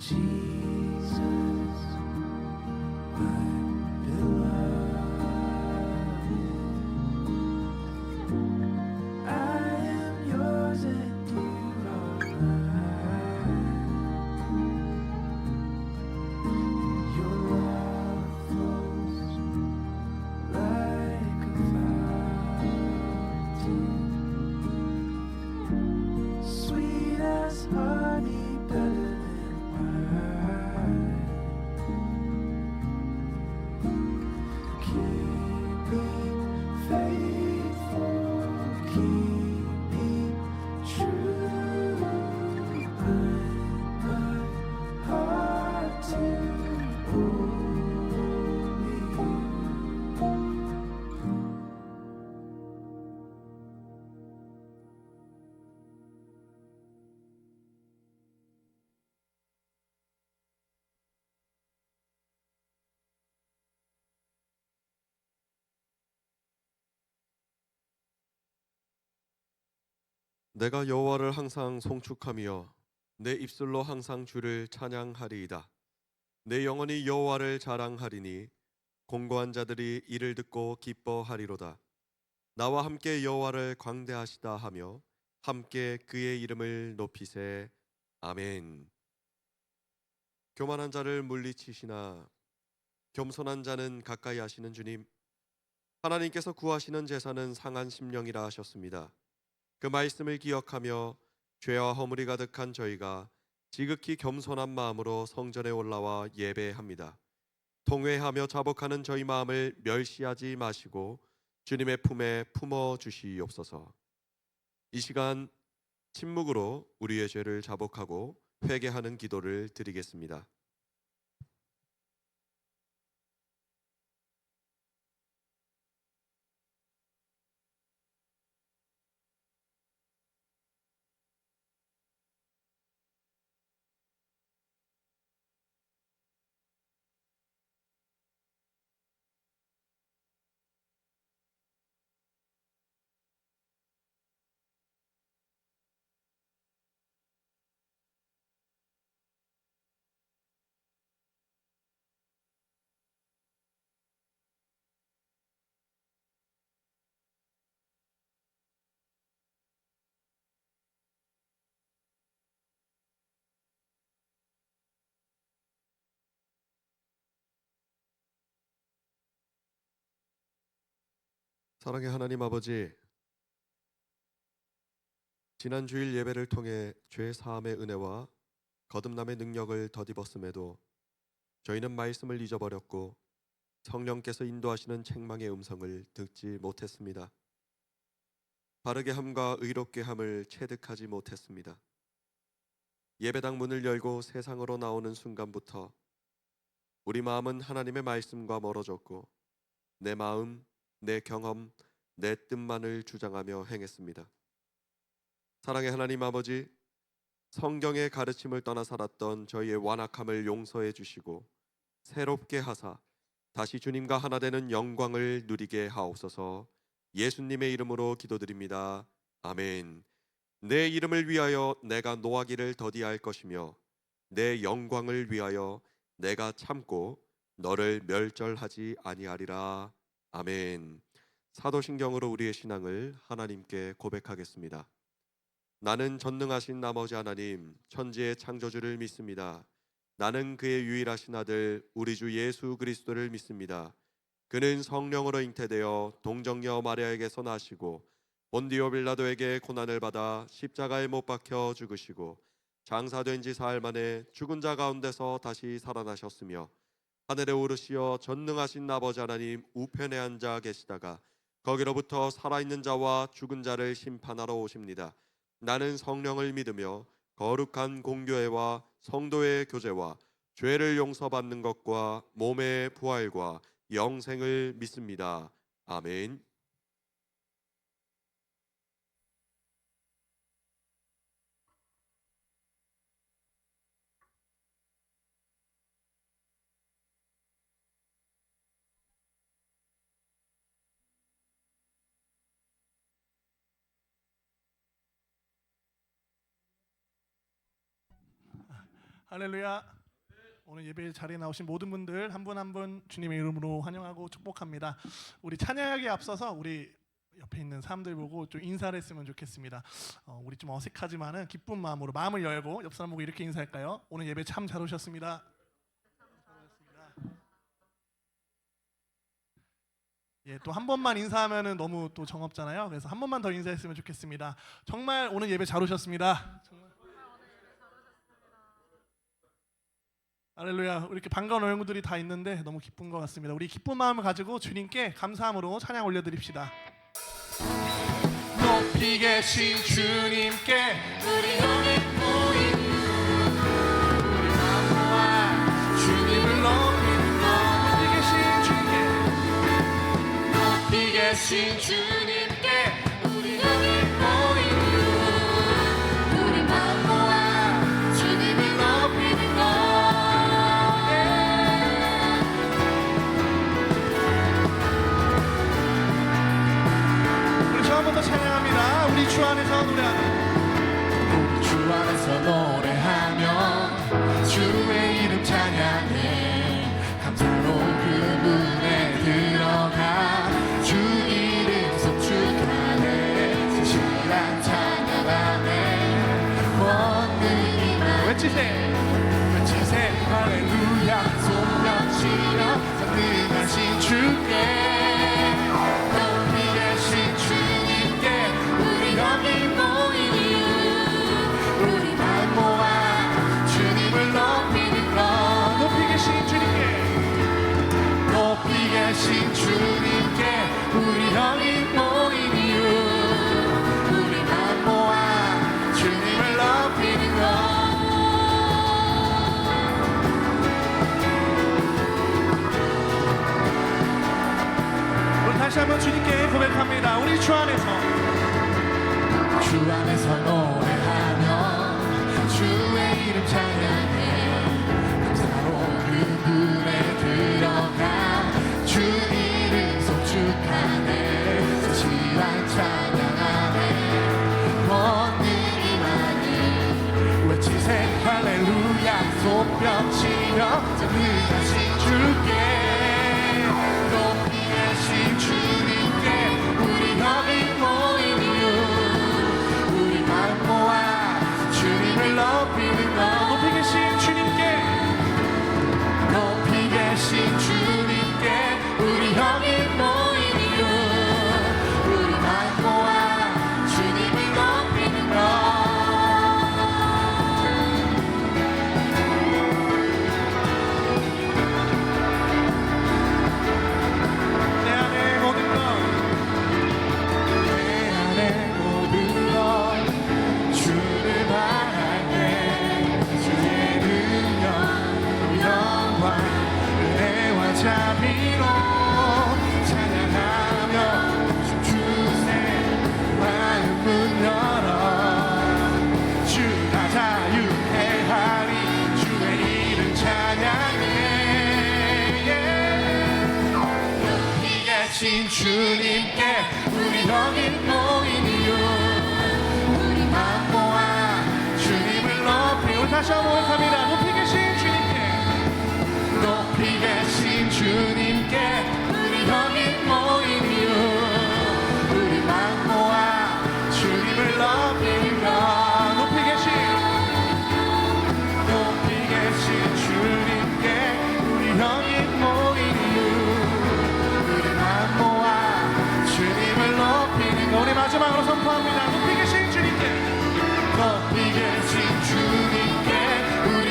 Jesus, my beloved, I am yours and you are mine. Your love flows like a fountain, sweet as honey, better than wine. Keep me faithful, keep me true. Bind my heart to only you. 내가 여호와를 항상 송축하며 내 입술로 항상 주를 찬양하리이다. 내 영혼이 여호와를 자랑하리니 공고한 자들이 이를 듣고 기뻐하리로다. 나와 함께 여호와를 광대하시다 하며 함께 그의 이름을 높이세. 아멘. 교만한 자를 물리치시나 겸손한 자는 가까이 하시는 주님, 하나님께서 구하시는 제사는 상한 심령이라 하셨습니다. 그 말씀을 기억하며 죄와 허물이 가득한 저희가 지극히 겸손한 마음으로 성전에 올라와 예배합니다. 통회하며 자복하는 저희 마음을 멸시하지 마시고 주님의 품에 품어 주시옵소서. 이 시간 침묵으로 우리의 죄를 자복하고 회개하는 기도를 드리겠습니다. 사랑의 하나님 아버지, 지난 주일 예배를 통해 죄 사함의 은혜와 거듭남의 능력을 덧입었음에도 저희는 말씀을 잊어버렸고 성령께서 인도하시는 책망의 음성을 듣지 못했습니다. 바르게 함과 의롭게 함을 체득하지 못했습니다. 예배당 문을 열고 세상으로 나오는 순간부터 우리 마음은 하나님의 말씀과 멀어졌고 내 마음, 내 경험, 내 뜻만을 주장하며 행했습니다. 사랑의 하나님 아버지, 성경의 가르침을 떠나 살았던 저희의 완악함을 용서해 주시고 새롭게 하사 다시 주님과 하나 되는 영광을 누리게 하옵소서. 예수님의 이름으로 기도드립니다. 아멘. 내 이름을 위하여 내가 노하기를 더디할 것이며 내 영광을 위하여 내가 참고 너를 멸절하지 아니하리라. 아멘. 사도신경으로 우리의 신앙을 하나님께 고백하겠습니다. 나는 전능하신 나머지 하나님, 천지의 창조주를 믿습니다. 나는 그의 유일하신 아들 우리 주 예수 그리스도를 믿습니다. 그는 성령으로 잉태되어 동정녀 마리아에게서 나시고 본디오 빌라도에게 고난을 받아 십자가에 못 박혀 죽으시고 장사된 지 사흘 만에 죽은 자 가운데서 다시 살아나셨으며 하늘에 오르시어 전능하신 아버지 하나님 우편에 앉아 계시다가 거기로부터 살아있는 자와 죽은 자를 심판하러 오십니다. 나는 성령을 믿으며 거룩한 공교회와 성도의 교제와 죄를 용서받는 것과 몸의 부활과 영생을 믿습니다. 아멘. 할렐루야. 오늘 예배 자리에 나오신 모든 분들 한 분 한 분 주님의 이름으로 환영하고 축복합니다. 우리 찬양하기에 앞서서 우리 옆에 있는 사람들 보고 좀 인사를 했으면 좋겠습니다. 우리 좀 어색하지만은 기쁜 마음으로 마음을 열고 옆 사람 보고 이렇게 인사할까요? 오늘 예배 참 잘 오셨습니다. 예, 또 한 번만 인사하면은 너무 또 정없잖아요. 그래서 한 번만 더 인사했으면 좋겠습니다. 정말 오늘 예배 잘 오셨습니다. 정말. 할렐루야. 이렇게 반가운 얼굴들이 다 있는데 너무 기쁜 것 같습니다. 우리 기쁜 마음을 가지고 주님께 감사함으로 찬양 올려드립시다. 높이 계신 주님께 우리 오늘 모인 우리 마음 모아 주님을 높이는 것 높이 계신 주님께 높이 계신 주님께 우리 오늘 모인 우리 마음 모아 주님을 높이는 것 우리 처음부터 찬양합니다. 우리 주 안에서 노래하는 우리 주 안에서 노래하며 주의 이름 찬양해 감사로 그분에 들어가 주 이름 송축하네 진실한 찬양 안에 권능이 외치세 할렐루야 손뼉치며 전능하신 주께 높이 계신 주님께 우리 여기 모인 이유 우리 마음 모아 주님을 높이는 것 높이 계신 주님께 높이 계신 주님께 우리 여기 모인 이유 우리 마음 모아 주님을 높이는 것 우리 다시 한번 주님께 고백합니다. 우리 주 안에서 주 안에서 노래하며 주의 이름 찬양해 감사로 그분에 들어가 주 이름 송축하네 진실한 찬양 안에 권능이 많이 외치세 할렐루야 손뼉치며 전능하신 주께 높이 계신 주님께 우리 여기 모인 이유 우리 마음 모아 주님을 높이는 것 높이 계신 주님께 높이 계신 주님께 우리 여기 모인 이유 우리 마음 모아 주님을 높이는 것 내 안에 모든 내 안에 모든 것 주를 바랄게 주의 능력 영광 은혜와 자비로 찬양하며 주세 마음 문 열어 주가 자유케 하리 주의 이름 찬양해 높이 계신 주님께 우리 여기 모인 이유 우리 마음 모아 주님을 높이 우리 다시 한번 고백합니다. 높이 계신 주님께 높이 계신 주님께 우리 여기 모인 이유 우리 마음 모아 주님을 높이는 것 높이 계신 높이 계신 주님께 우리 여기 모인 이유 우리 마음 모아 주님을 높이는 것 우리 마지막으로 선포합니다. 높이 계신 주님께 높이 계신 주님께 우리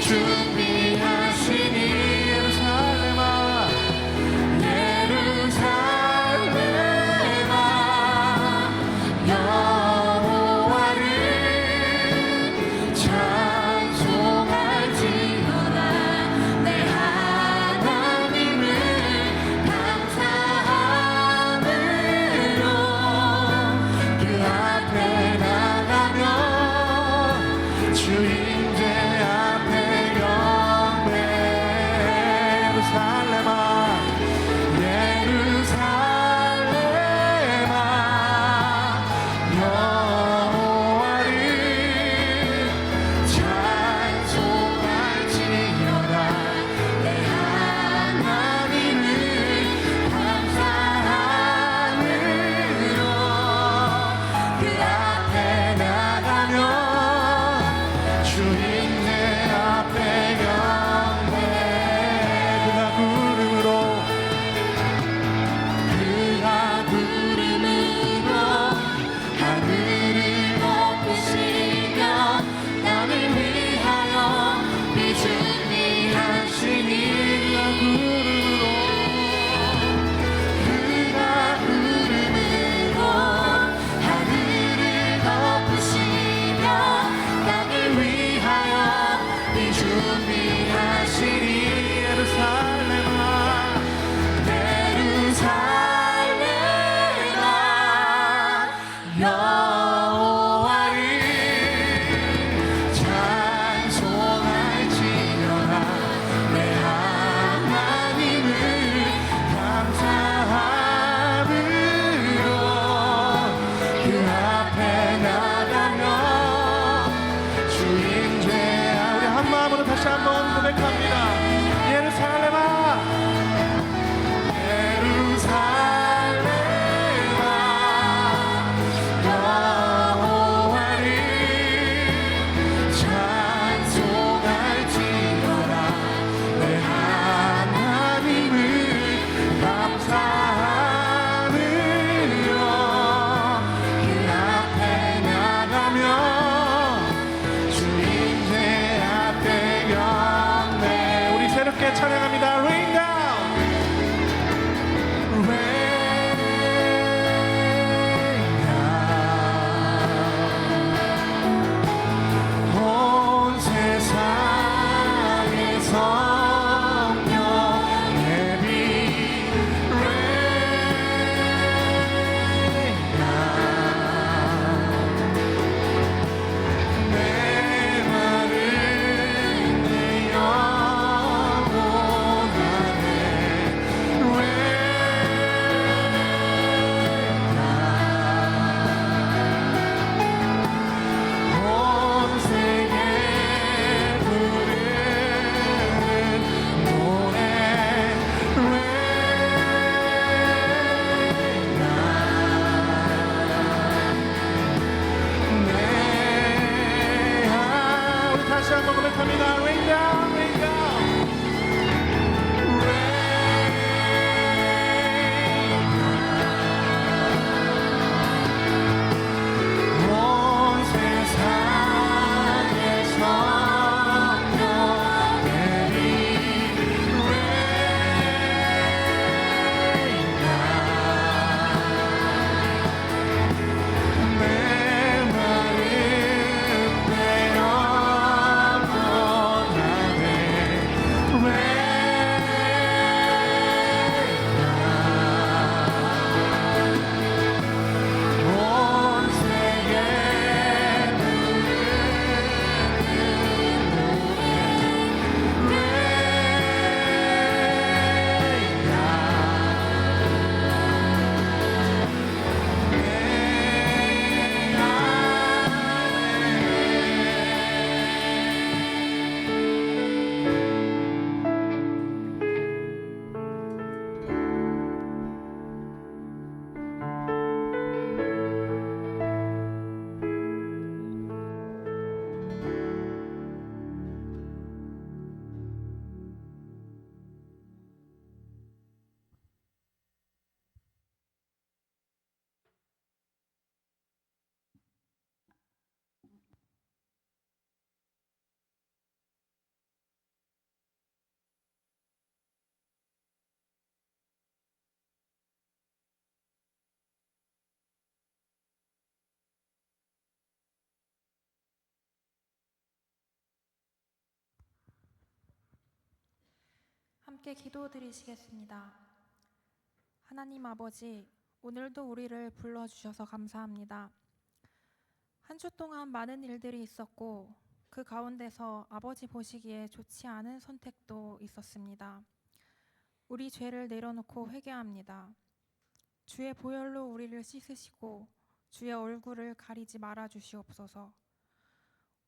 준비하시니 예루살렘아 예루살렘아 여호와를 찬송할지어다 내 하나님을 감사함으로 그 앞에 나가며 주인제 앞에 경배 예루살렘아 예루살렘아 여호와를 찬송할지어다 내 하나님을 감사함으로 그 앞에 나가며 주인의 앞에 경배 그가 구름으로 하늘을 높이시며 나를 위하여 비준비하시니 그가 구름으로 하늘을 높이시며 나를 위하여 비준비하시니 예루살렘아 예루살렘아 여호와를 찬송할지어다 내 하나님을 감사함으로 그 앞에 나가며 주인죄 우리 한 마음으로 다시 한번 고백합니다. 예루살렘아 예루살렘아 여호와를 찬송할지어다 내 하나님을 감사함으로 그 앞에 나가며 주인의 앞에 경배 우리 새롭게 찬양합니다. Rain down 온 세상의 성령 예비 내 말을 내 영혼 안에 온 세계 부르는 함께 기도드리시겠습니다. 하나님 아버지, 오늘도 우리를 불러주셔서 감사합니다. 한 주 동안 많은 일들이 있었고 그 가운데서 아버지 보시기에 좋지 않은 선택도 있었습니다. 우리 죄를 내려놓고 회개합니다. 주의 보혈로 우리를 씻으시고 주의 얼굴을 가리지 말아 주시옵소서.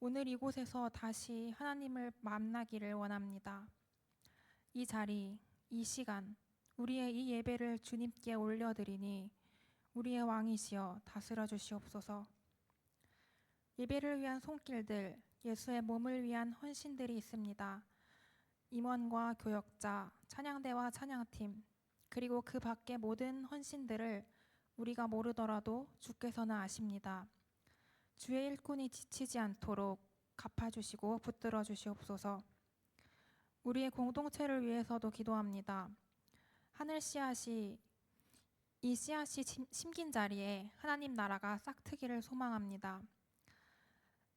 오늘 이곳에서 다시 하나님을 만나기를 원합니다. 이 자리, 이 시간, 우리의 이 예배를 주님께 올려드리니 우리의 왕이시여 다스려 주시옵소서. 예배를 위한 손길들, 예수의 몸을 위한 헌신들이 있습니다. 임원과 교역자, 찬양대와 찬양팀, 그리고 그 밖의 모든 헌신들을 우리가 모르더라도 주께서는 아십니다. 주의 일꾼이 지치지 않도록 갚아주시고 붙들어 주시옵소서. 우리의 공동체를 위해서도 기도합니다. 하늘 씨앗이 이 씨앗이 심긴 자리에 하나님 나라가 싹트기를 소망합니다.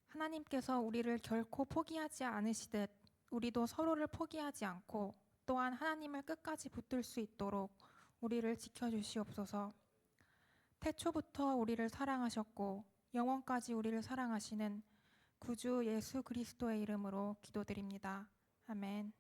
하나님께서 우리를 결코 포기하지 않으시듯 우리도 서로를 포기하지 않고 또한 하나님을 끝까지 붙들 수 있도록 우리를 지켜주시옵소서. 태초부터 우리를 사랑하셨고 영원까지 우리를 사랑하시는 구주 예수 그리스도의 이름으로 기도드립니다. 아멘.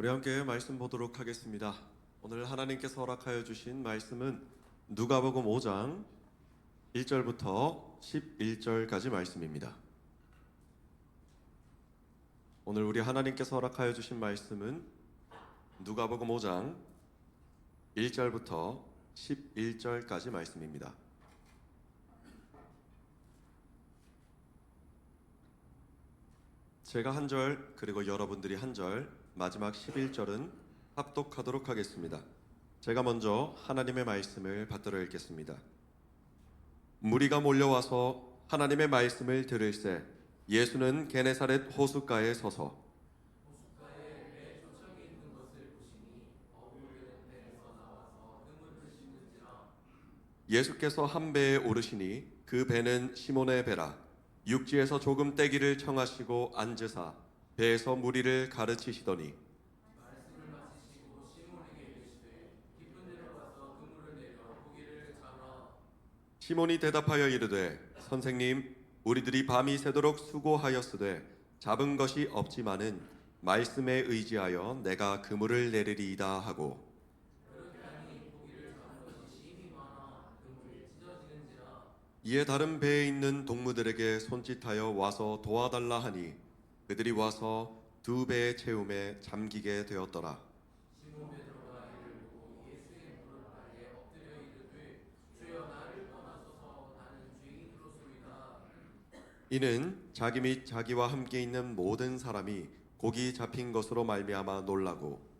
우리 함께 말씀 보도록 하겠습니다. 오늘 하나님께서 허락하여 주신 말씀은 누가복음 5장 1절부터 11절까지 말씀입니다. 오늘 우리 하나님께서 허락하여 주신 말씀은 누가복음 5장 1절부터 11절까지 말씀입니다. 제가 한 절, 그리고 여러분들이 한 절, 마지막 11절은 합독하도록 하겠습니다. 제가 먼저 하나님의 말씀을 받들어 읽겠습니다. 무리가 몰려와서 하나님의 말씀을 들을새 예수는 게네사렛 호숫가에 서서 예수께서 한 배에 오르시니 그 배는 시몬의 배라. 육지에서 조금 떼기를 청하시고 앉으사 배에서 무리를 가르치시더니 시몬이 대답하여 이르되 선생님, 우리들이 밤이 새도록 수고하였으되 잡은 것이 없지만은 말씀에 의지하여 내가 그물을 내리리이다 하고 이에 다른 배에 있는 동무들에게 손짓하여 와서 도와달라 하니 그들이 와서 두 배의 채움에 잠기게 되었더라. 이는 자기 및 자기와 함께 있는 모든 사람이 고기 잡힌 것으로 말미암아 놀라고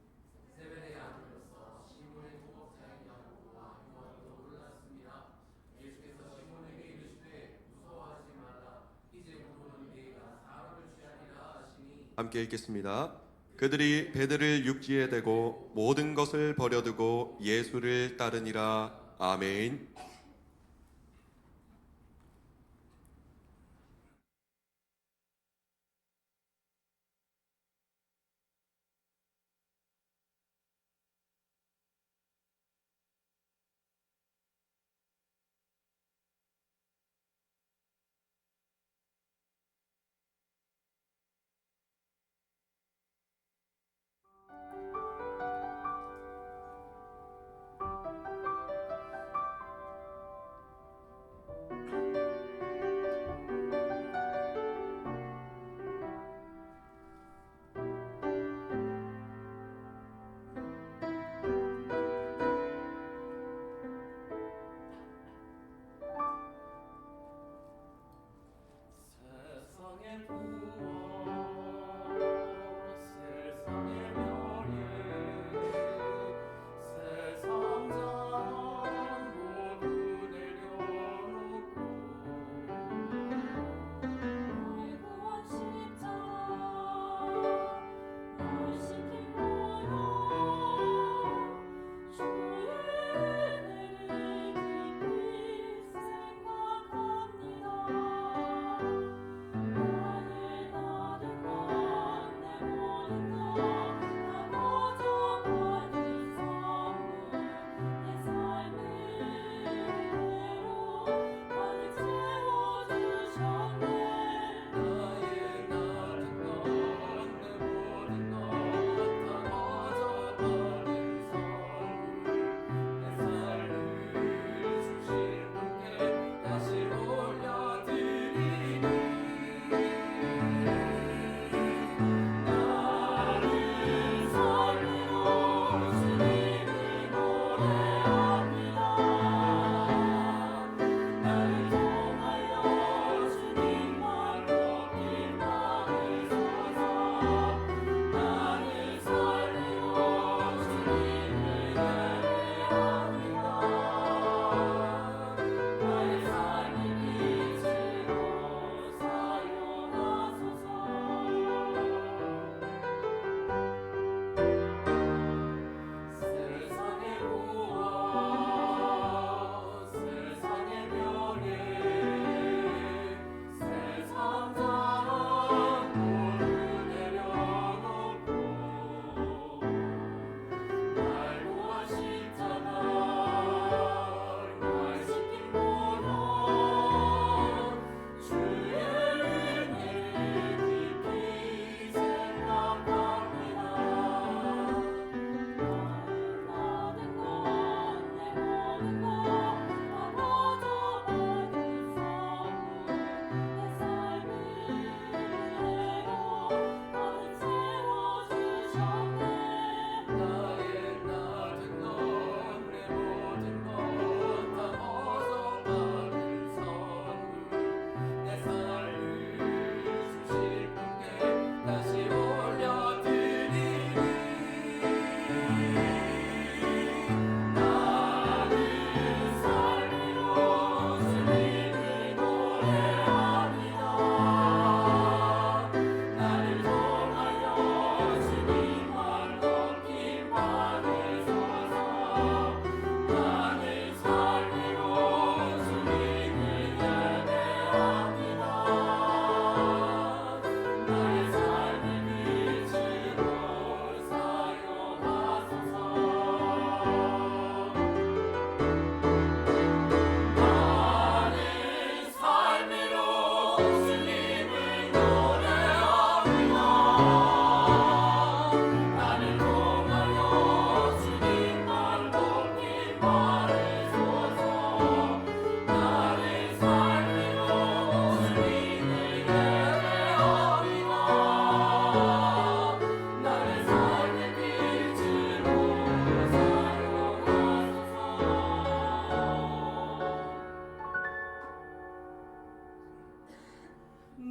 함께 읽겠습니다. 그들이 배들을 육지에 대고 모든 것을 버려두고 예수를 따르니라. 아멘.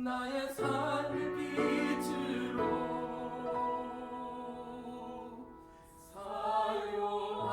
나의 삶의 빛으로 사용하소서.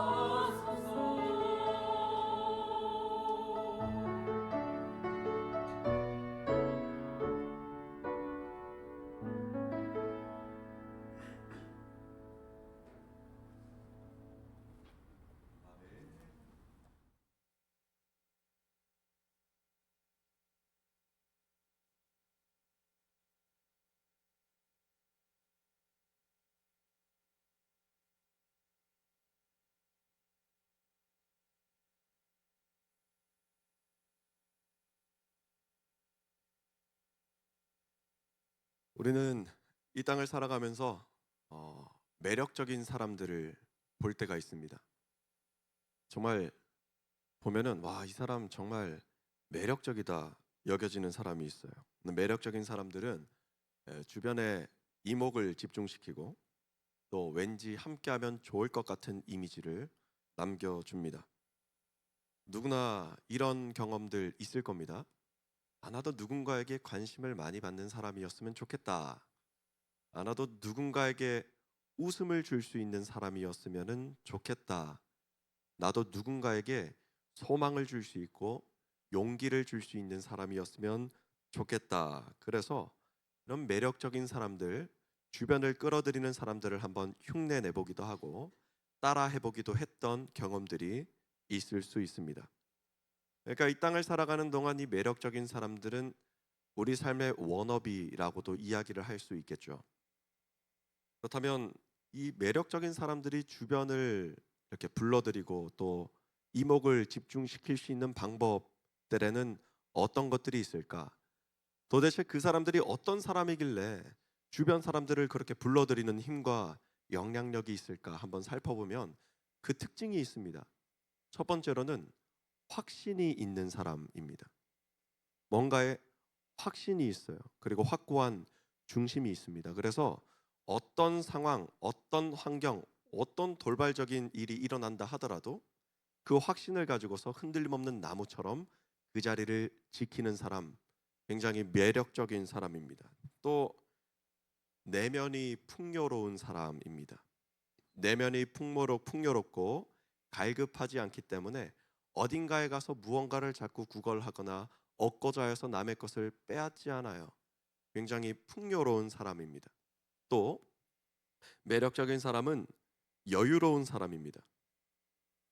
우리는 이 땅을 살아가면서 매력적인 사람들을 볼 때가 있습니다. 정말 보면은 와, 이 사람 정말 매력적이다 여겨지는 사람이 있어요. 매력적인 사람들은 주변에 이목을 집중시키고 또 왠지 함께하면 좋을 것 같은 이미지를 남겨줍니다. 누구나 이런 경험들 있을 겁니다. 나도 누군가에게 관심을 많이 받는 사람이었으면 좋겠다. 나도 누군가에게 웃음을 줄 수 있는 사람이었으면 좋겠다. 나도 누군가에게 소망을 줄 수 있고 용기를 줄 수 있는 사람이었으면 좋겠다. 그래서 이런 매력적인 사람들, 주변을 끌어들이는 사람들을 한번 흉내 내보기도 하고 따라 해보기도 했던 경험들이 있을 수 있습니다. 그러니까 이 땅을 살아가는 동안 이 매력적인 사람들은 우리 삶의 워너비라고도 이야기를 할 수 있겠죠. 그렇다면 이 매력적인 사람들이 주변을 이렇게 불러들이고 또 이목을 집중시킬 수 있는 방법들에는 어떤 것들이 있을까? 도대체 그 사람들이 어떤 사람이길래 주변 사람들을 그렇게 불러들이는 힘과 영향력이 있을까 한번 살펴보면 그 특징이 있습니다. 첫 번째로는 확신이 있는 사람입니다. 뭔가에 확신이 있어요. 그리고 확고한 중심이 있습니다. 그래서 어떤 상황, 어떤 환경, 어떤 돌발적인 일이 일어난다 하더라도 그 확신을 가지고서 흔들림 없는 나무처럼 그 자리를 지키는 사람, 굉장히 매력적인 사람입니다. 또 내면이 풍요로운 사람입니다. 내면이 풍요롭고 갈급하지 않기 때문에 어딘가에 가서 무언가를 자꾸 구걸하거나 얻고자 해서 남의 것을 빼앗지 않아요. 굉장히 풍요로운 사람입니다. 또 매력적인 사람은 여유로운 사람입니다.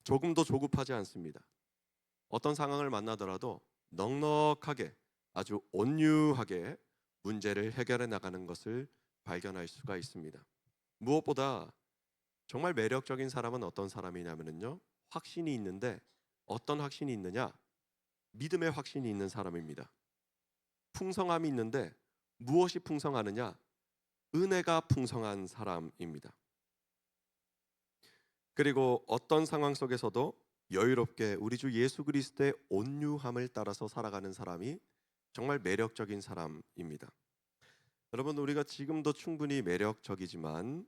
조금도 조급하지 않습니다. 어떤 상황을 만나더라도 넉넉하게 아주 온유하게 문제를 해결해 나가는 것을 발견할 수가 있습니다. 무엇보다 정말 매력적인 사람은 어떤 사람이냐면요, 확신이 있는데 어떤 확신이 있느냐? 믿음의 확신이 있는 사람입니다. 풍성함이 있는데 무엇이 풍성하느냐? 은혜가 풍성한 사람입니다. 그리고 어떤 상황 속에서도 여유롭게 우리 주 예수 그리스도의 온유함을 따라서 살아가는 사람이 정말 매력적인 사람입니다. 여러분, 우리가 지금도 충분히 매력적이지만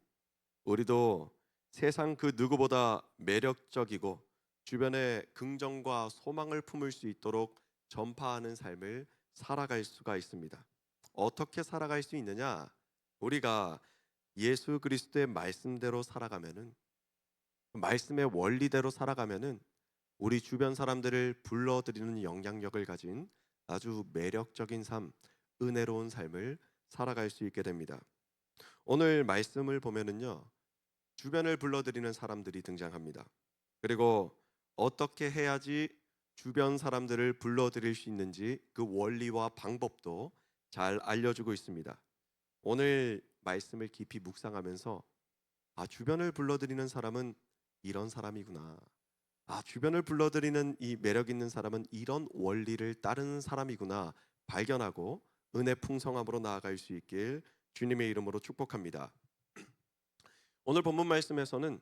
우리도 세상 그 누구보다 매력적이고 주변에 긍정과 소망을 품을 수 있도록 전파하는 삶을 살아갈 수가 있습니다. 어떻게 살아갈 수 있느냐? 우리가 예수 그리스도의 말씀대로 살아가면은, 말씀의 원리대로 살아가면은 우리 주변 사람들을 불러들이는 영향력을 가진 아주 매력적인 삶, 은혜로운 삶을 살아갈 수 있게 됩니다. 오늘 말씀을 보면은요, 주변을 불러들이는 사람들이 등장합니다. 그리고 어떻게 해야지 주변 사람들을 불러들일 수 있는지 그 원리와 방법도 잘 알려주고 있습니다. 오늘 말씀을 깊이 묵상하면서 주변을 불러들이는 사람은 이런 사람이구나. 주변을 불러들이는 이 매력 있는 사람은 이런 원리를 따르는 사람이구나 발견하고 은혜 풍성함으로 나아갈 수 있길 주님의 이름으로 축복합니다. 오늘 본문 말씀에서는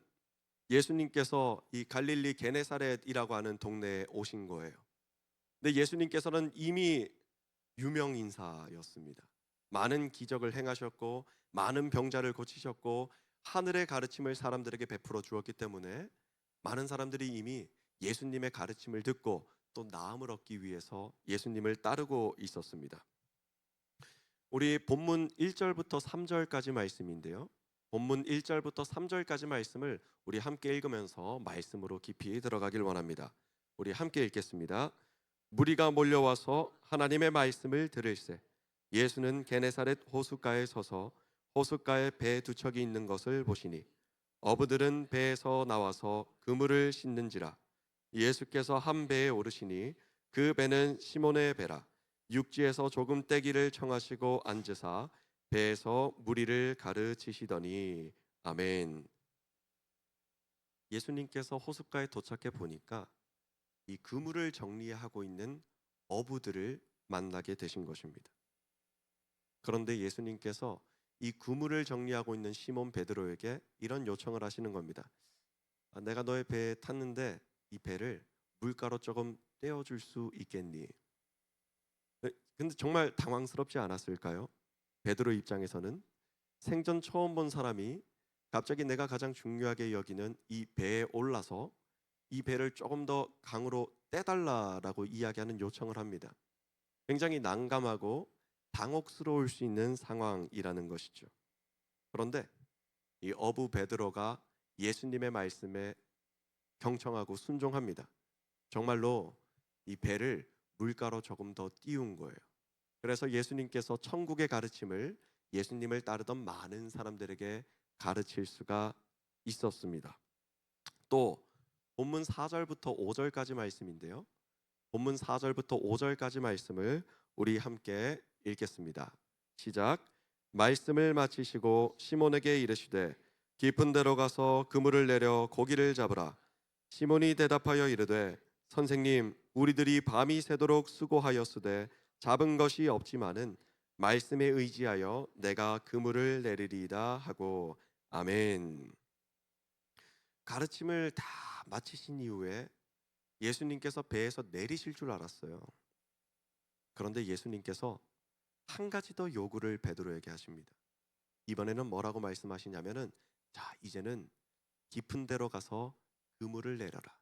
예수님께서 이 갈릴리 게네사렛이라고 하는 동네에 오신 거예요. 근데 예수님께서는 이미 유명 인사였습니다. 많은 기적을 행하셨고 많은 병자를 고치셨고 하늘의 가르침을 사람들에게 베풀어 주었기 때문에 많은 사람들이 이미 예수님의 가르침을 듣고 또 나음을 얻기 위해서 예수님을 따르고 있었습니다. 우리 본문 1절부터 3절까지 말씀인데요. 본문 1절부터 3절까지 말씀을 우리 함께 읽으면서 말씀으로 깊이 들어가길 원합니다. 우리 함께 읽겠습니다. 무리가 몰려와서 하나님의 말씀을 들을새 예수는 게네사렛 호숫가에 서서 호숫가에 배 두 척이 있는 것을 보시니 어부들은 배에서 나와서 그물을 씻는지라. 예수께서 한 배에 오르시니 그 배는 시몬의 배라. 육지에서 조금 떼기를 청하시고 앉으사 배에서 무리를 가르치시더니. 아멘. 예수님께서 호숫가에 도착해 보니까 이 그물을 정리하고 있는 어부들을 만나게 되신 것입니다. 그런데 예수님께서 이 그물을 정리하고 있는 시몬 베드로에게 이런 요청을 하시는 겁니다. 내가 너의 배에 탔는데 이 배를 물가로 조금 떼어줄 수 있겠니? 근데 정말 당황스럽지 않았을까요? 베드로 입장에서는 생전 처음 본 사람이 갑자기 내가 가장 중요하게 여기는 이 배에 올라서 이 배를 조금 더 강으로 떼달라라고 이야기하는 요청을 합니다. 굉장히 난감하고 당혹스러울 수 있는 상황이라는 것이죠. 그런데 이 어부 베드로가 예수님의 말씀에 경청하고 순종합니다. 정말로 이 배를 물가로 조금 더 띄운 거예요. 그래서 예수님께서 천국의 가르침을 예수님을 따르던 많은 사람들에게 가르칠 수가 있었습니다. 또 본문 4절부터 5절까지 말씀인데요. 본문 4절부터 5절까지 말씀을 우리 함께 읽겠습니다. 시작. 말씀을 마치시고 시몬에게 이르시되 깊은 데로 가서 그물을 내려 고기를 잡으라. 시몬이 대답하여 이르되 선생님, 우리들이 밤이 새도록 수고하였으되 잡은 것이 없지만은 말씀에 의지하여 내가 그물을 내리리이다 하고. 아멘. 가르침을 다 마치신 이후에 예수님께서 배에서 내리실 줄 알았어요. 그런데 예수님께서 한 가지 더 요구를 베드로에게 하십니다. 이번에는 뭐라고 말씀하시냐면은 자, 이제는 깊은 데로 가서 그물을 내려라.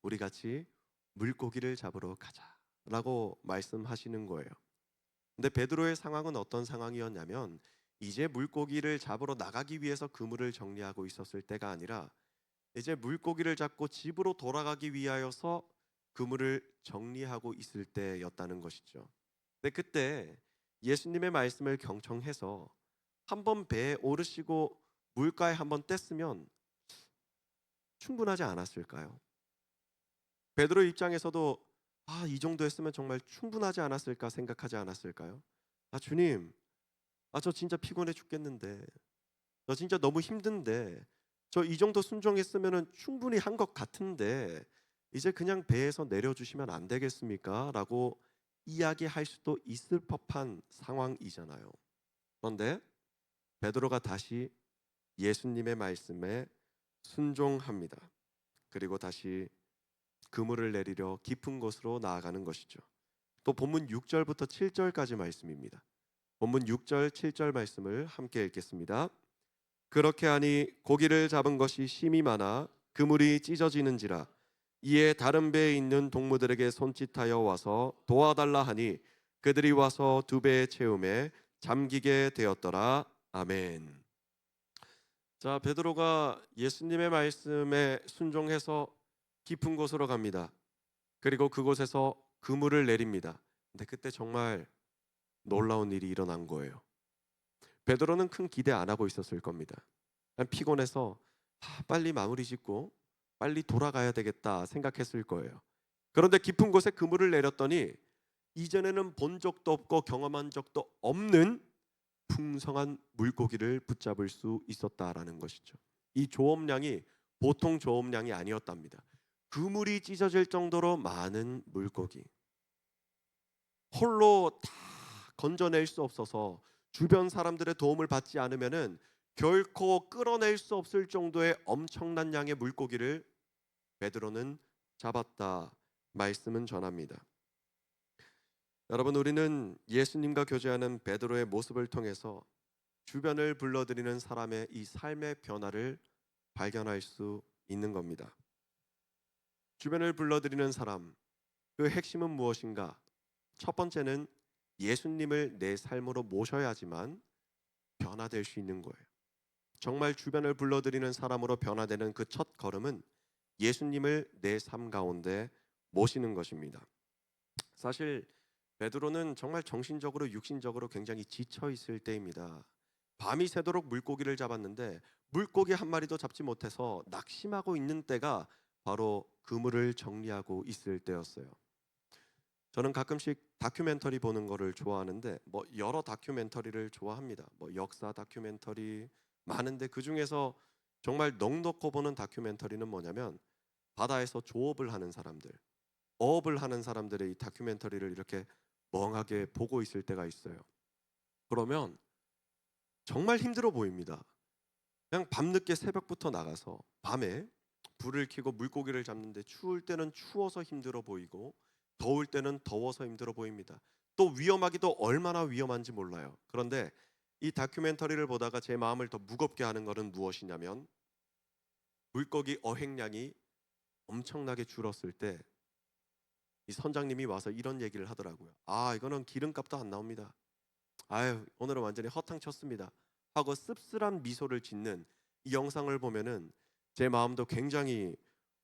우리 같이 물고기를 잡으러 가자라고 말씀하시는 거예요. 근데 베드로의 상황은 어떤 상황이었냐면 이제 물고기를 잡으러 나가기 위해서 그물을 정리하고 있었을 때가 아니라 이제 물고기를 잡고 집으로 돌아가기 위하여서 그물을 정리하고 있을 때였다는 것이죠. 근데 그때 예수님의 말씀을 경청해서 한번 배에 오르시고 물가에 한번 뗐으면 충분하지 않았을까요? 베드로 입장에서도 이 정도 했으면 정말 충분하지 않았을까 생각하지 않았을까요? 주님, 저 진짜 피곤해 죽겠는데, 저 진짜 너무 힘든데, 저 이 정도 순종했으면 충분히 한 것 같은데 이제 그냥 배에서 내려주시면 안 되겠습니까? 라고 이야기할 수도 있을 법한 상황이잖아요. 그런데 베드로가 다시 예수님의 말씀에 순종합니다. 그리고 다시 그물을 내리려 깊은 곳으로 나아가는 것이죠. 또 본문 6절부터 7절까지 말씀입니다. 본문 6절, 7절 말씀을 함께 읽겠습니다. 그렇게 하니 고기를 잡은 것이 심이 많아 그물이 찢어지는지라. 이에 다른 배에 있는 동무들에게 손짓하여 와서 도와달라 하니 그들이 와서 두 배의 채움에 잠기게 되었더라. 아멘. 자, 베드로가 예수님의 말씀에 순종해서 깊은 곳으로 갑니다. 그리고 그곳에서 그물을 내립니다. 근데 그때 정말 놀라운 일이 일어난 거예요. 베드로는 큰 기대 안 하고 있었을 겁니다. 그냥 피곤해서 빨리 마무리 짓고 빨리 돌아가야 되겠다 생각했을 거예요. 그런데 깊은 곳에 그물을 내렸더니 이전에는 본 적도 없고 경험한 적도 없는 풍성한 물고기를 붙잡을 수 있었다라는 것이죠. 이 조업량이 보통 조업량이 아니었답니다. 그물이 찢어질 정도로 많은 물고기, 홀로 다 건져낼 수 없어서 주변 사람들의 도움을 받지 않으면은 결코 끌어낼 수 없을 정도의 엄청난 양의 물고기를 베드로는 잡았다 말씀은 전합니다. 여러분, 우리는 예수님과 교제하는 베드로의 모습을 통해서 주변을 불러들이는 사람의 이 삶의 변화를 발견할 수 있는 겁니다. 주변을 불러들이는 사람, 그 핵심은 무엇인가? 첫 번째는 예수님을 내 삶으로 모셔야지만 변화될 수 있는 거예요. 정말 주변을 불러들이는 사람으로 변화되는 그 첫 걸음은 예수님을 내 삶 가운데 모시는 것입니다. 사실 베드로는 정말 정신적으로 육신적으로 굉장히 지쳐 있을 때입니다. 밤이 새도록 물고기를 잡았는데 물고기 한 마리도 잡지 못해서 낙심하고 있는 때가 바로 그물을 정리하고 있을 때였어요. 저는 가끔씩 다큐멘터리 보는 거를 좋아하는데 여러 다큐멘터리를 좋아합니다. 역사 다큐멘터리 많은데 그 중에서 정말 넋놓고 보는 다큐멘터리는 뭐냐면 바다에서 조업을 하는 사람들, 어업을 하는 사람들의 이 다큐멘터리를 이렇게 멍하게 보고 있을 때가 있어요. 그러면 정말 힘들어 보입니다. 그냥 밤늦게 새벽부터 나가서 밤에 불을 켜고 물고기를 잡는데 추울 때는 추워서 힘들어 보이고 더울 때는 더워서 힘들어 보입니다. 또 위험하기도 얼마나 위험한지 몰라요. 그런데 이 다큐멘터리를 보다가 제 마음을 더 무겁게 하는 것은 무엇이냐면 물고기 어획량이 엄청나게 줄었을 때 이 선장님이 와서 이런 얘기를 하더라고요. 이거는 기름값도 안 나옵니다. 오늘은 완전히 허탕 쳤습니다 하고 씁쓸한 미소를 짓는 이 영상을 보면은 제 마음도 굉장히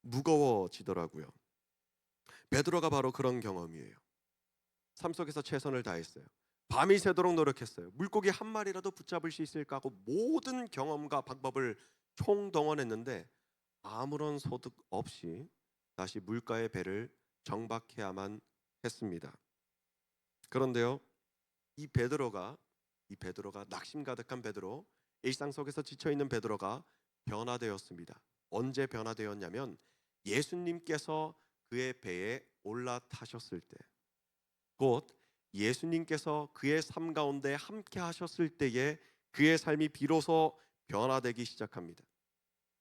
무거워지더라고요. 베드로가 바로 그런 경험이에요. 삶 속에서 최선을 다했어요. 밤이 새도록 노력했어요. 물고기 한 마리라도 붙잡을 수 있을까 하고 모든 경험과 방법을 총동원했는데 아무런 소득 없이 다시 물가의 배를 정박해야만 했습니다. 그런데요, 이 베드로가 낙심 가득한 베드로, 일상 속에서 지쳐있는 베드로가 변화되었습니다. 언제 변화되었냐면 예수님께서 그의 배에 올라타셨을 때, 곧 예수님께서 그의 삶 가운데 함께 하셨을 때에 그의 삶이 비로소 변화되기 시작합니다.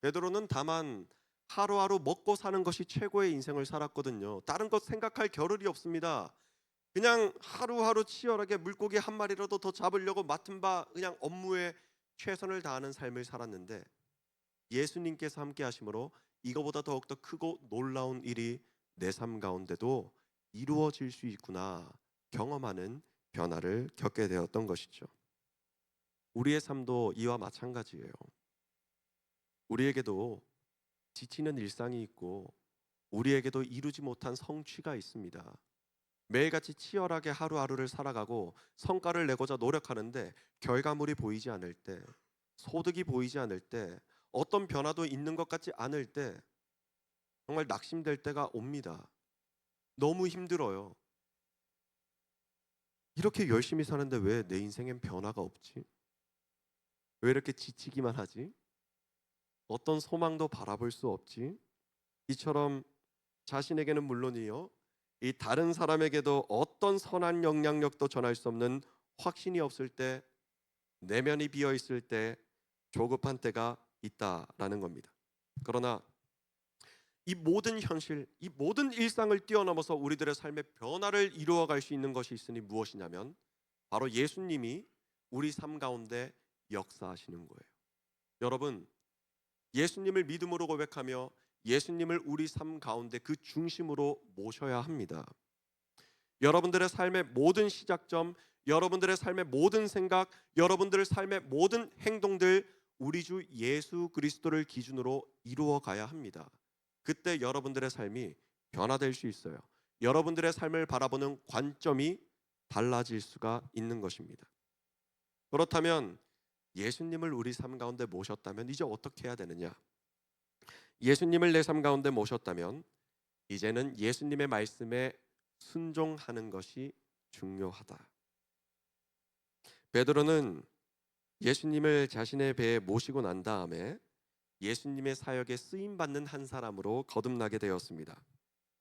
베드로는 다만 하루하루 먹고 사는 것이 최고의 인생을 살았거든요. 다른 것 생각할 겨를이 없습니다. 그냥 하루하루 치열하게 물고기 한 마리라도 더 잡으려고 맡은 바 그냥 업무에 최선을 다하는 삶을 살았는데 예수님께서 함께 하심으로 이거보다 더욱더 크고 놀라운 일이 내 삶 가운데도 이루어질 수 있구나 경험하는 변화를 겪게 되었던 것이죠. 우리의 삶도 이와 마찬가지예요. 우리에게도 지치는 일상이 있고 우리에게도 이루지 못한 성취가 있습니다. 매일같이 치열하게 하루하루를 살아가고 성과를 내고자 노력하는데 결과물이 보이지 않을 때, 소득이 보이지 않을 때, 어떤 변화도 있는 것 같지 않을 때 정말 낙심될 때가 옵니다. 너무 힘들어요. 이렇게 열심히 사는데 왜 내 인생엔 변화가 없지? 왜 이렇게 지치기만 하지? 어떤 소망도 바라볼 수 없지? 이처럼 자신에게는 물론이요, 이 다른 사람에게도 어떤 선한 영향력도 전할 수 없는 확신이 없을 때, 내면이 비어 있을 때 조급한 때가 있다라는 겁니다. 그러나 이 모든 현실, 이 모든 일상을 뛰어넘어서 우리들의 삶의 변화를 이루어갈 수 있는 것이 있으니 무엇이냐면 바로 예수님이 우리 삶 가운데 역사하시는 거예요. 여러분, 예수님을 믿음으로 고백하며 예수님을 우리 삶 가운데 그 중심으로 모셔야 합니다. 여러분들의 삶의 모든 시작점, 여러분들의 삶의 모든 생각, 여러분들의 삶의 모든 행동들 우리 주 예수 그리스도를 기준으로 이루어 가야 합니다. 그때 여러분들의 삶이 변화될 수 있어요. 여러분들의 삶을 바라보는 관점이 달라질 수가 있는 것입니다. 그렇다면 예수님을 우리 삶 가운데 모셨다면 이제 어떻게 해야 되느냐? 예수님을 내 삶 가운데 모셨다면 이제는 예수님의 말씀에 순종하는 것이 중요하다. 베드로는 예수님을 자신의 배에 모시고 난 다음에 예수님의 사역에 쓰임받는 한 사람으로 거듭나게 되었습니다.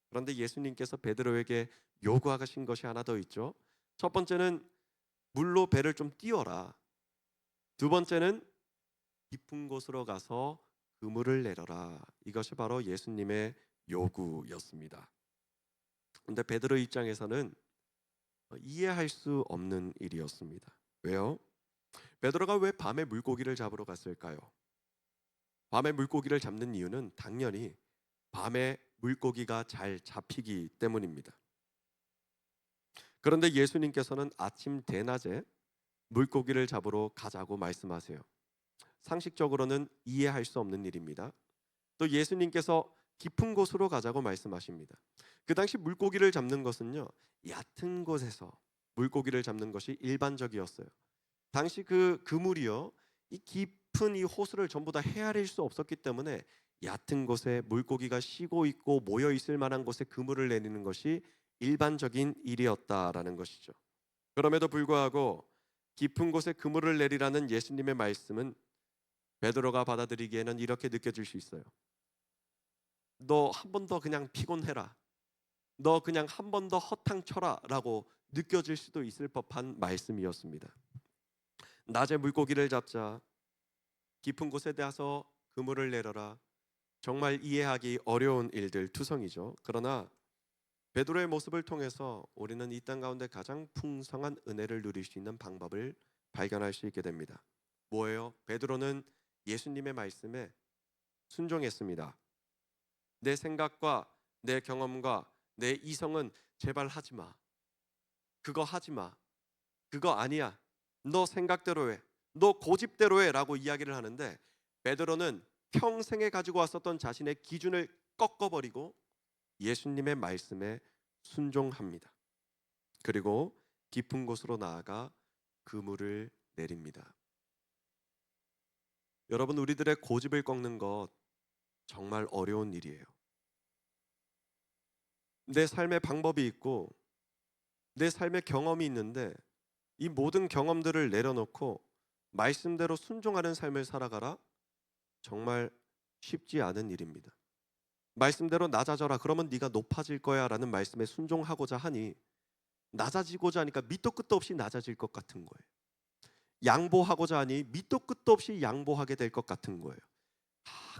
그런데 예수님께서 베드로에게 요구하신 것이 하나 더 있죠. 첫 번째는 물로 배를 좀 띄워라. 두 번째는 깊은 곳으로 가서 그물을 내려라. 이것이 바로 예수님의 요구였습니다. 그런데 베드로 입장에서는 이해할 수 없는 일이었습니다. 왜요? 베드로가 왜 밤에 물고기를 잡으러 갔을까요? 밤에 물고기를 잡는 이유는 당연히 밤에 물고기가 잘 잡히기 때문입니다. 그런데 예수님께서는 아침 대낮에 물고기를 잡으러 가자고 말씀하세요. 상식적으로는 이해할 수 없는 일입니다. 또 예수님께서 깊은 곳으로 가자고 말씀하십니다. 그 당시 물고기를 잡는 것은요, 얕은 곳에서 물고기를 잡는 것이 일반적이었어요. 당시 그 그물이요, 이 깊은 이 호수를 전부 다 헤아릴 수 없었기 때문에 얕은 곳에 물고기가 쉬고 있고 모여 있을 만한 곳에 그물을 내리는 것이 일반적인 일이었다라는 것이죠. 그럼에도 불구하고 깊은 곳에 그물을 내리라는 예수님의 말씀은 베드로가 받아들이기에는 이렇게 느껴질 수 있어요. 너 한 번 더 그냥 피곤해라. 너 그냥 한 번 더 허탕 쳐라 라고 느껴질 수도 있을 법한 말씀이었습니다. 낮에 물고기를 잡자, 깊은 곳에 대해서 그물을 내려라. 정말 이해하기 어려운 일들 투성이죠. 그러나 베드로의 모습을 통해서 우리는 이 땅 가운데 가장 풍성한 은혜를 누릴 수 있는 방법을 발견할 수 있게 됩니다. 뭐예요? 베드로는 예수님의 말씀에 순종했습니다. 내 생각과 내 경험과 내 이성은 제발 하지 마. 그거 하지 마. 그거 아니야. 너 생각대로 해. 너 고집대로 해 라고 이야기를 하는데, 베드로는 평생에 가지고 왔었던 자신의 기준을 꺾어버리고 예수님의 말씀에 순종합니다. 그리고 깊은 곳으로 나아가 그물을 내립니다. 여러분, 우리들의 고집을 꺾는 것 정말 어려운 일이에요. 내 삶의 방법이 있고 내 삶의 경험이 있는데 이 모든 경험들을 내려놓고 말씀대로 순종하는 삶을 살아가라? 정말 쉽지 않은 일입니다. 말씀대로 낮아져라, 그러면 네가 높아질 거야 라는 말씀에 순종하고자 하니 낮아지고자 하니까 밑도 끝도 없이 낮아질 것 같은 거예요. 양보하고자 하니 밑도 끝도 없이 양보하게 될 것 같은 거예요.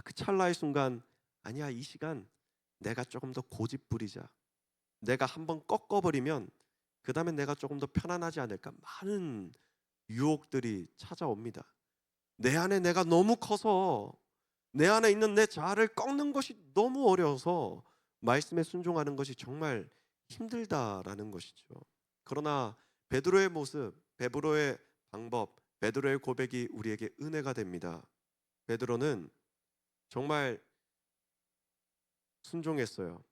그 찰나의 순간, 아니야, 이 시간 내가 조금 더 고집 부리자. 내가 한번 꺾어버리면 그 다음에 내가 조금 더 편안하지 않을까. 많은 유혹들이 찾아옵니다. 내 안에 내가 너무 커서, 내 안에 있는 내 자아를 꺾는 것이 너무 어려워서 말씀에 순종하는 것이 정말 힘들다라는 것이죠. 그러나 베드로의 모습, 베드로의 방법, 베드로의 고백이 우리에게 은혜가 됩니다. 베드로는 정말 순종했어요.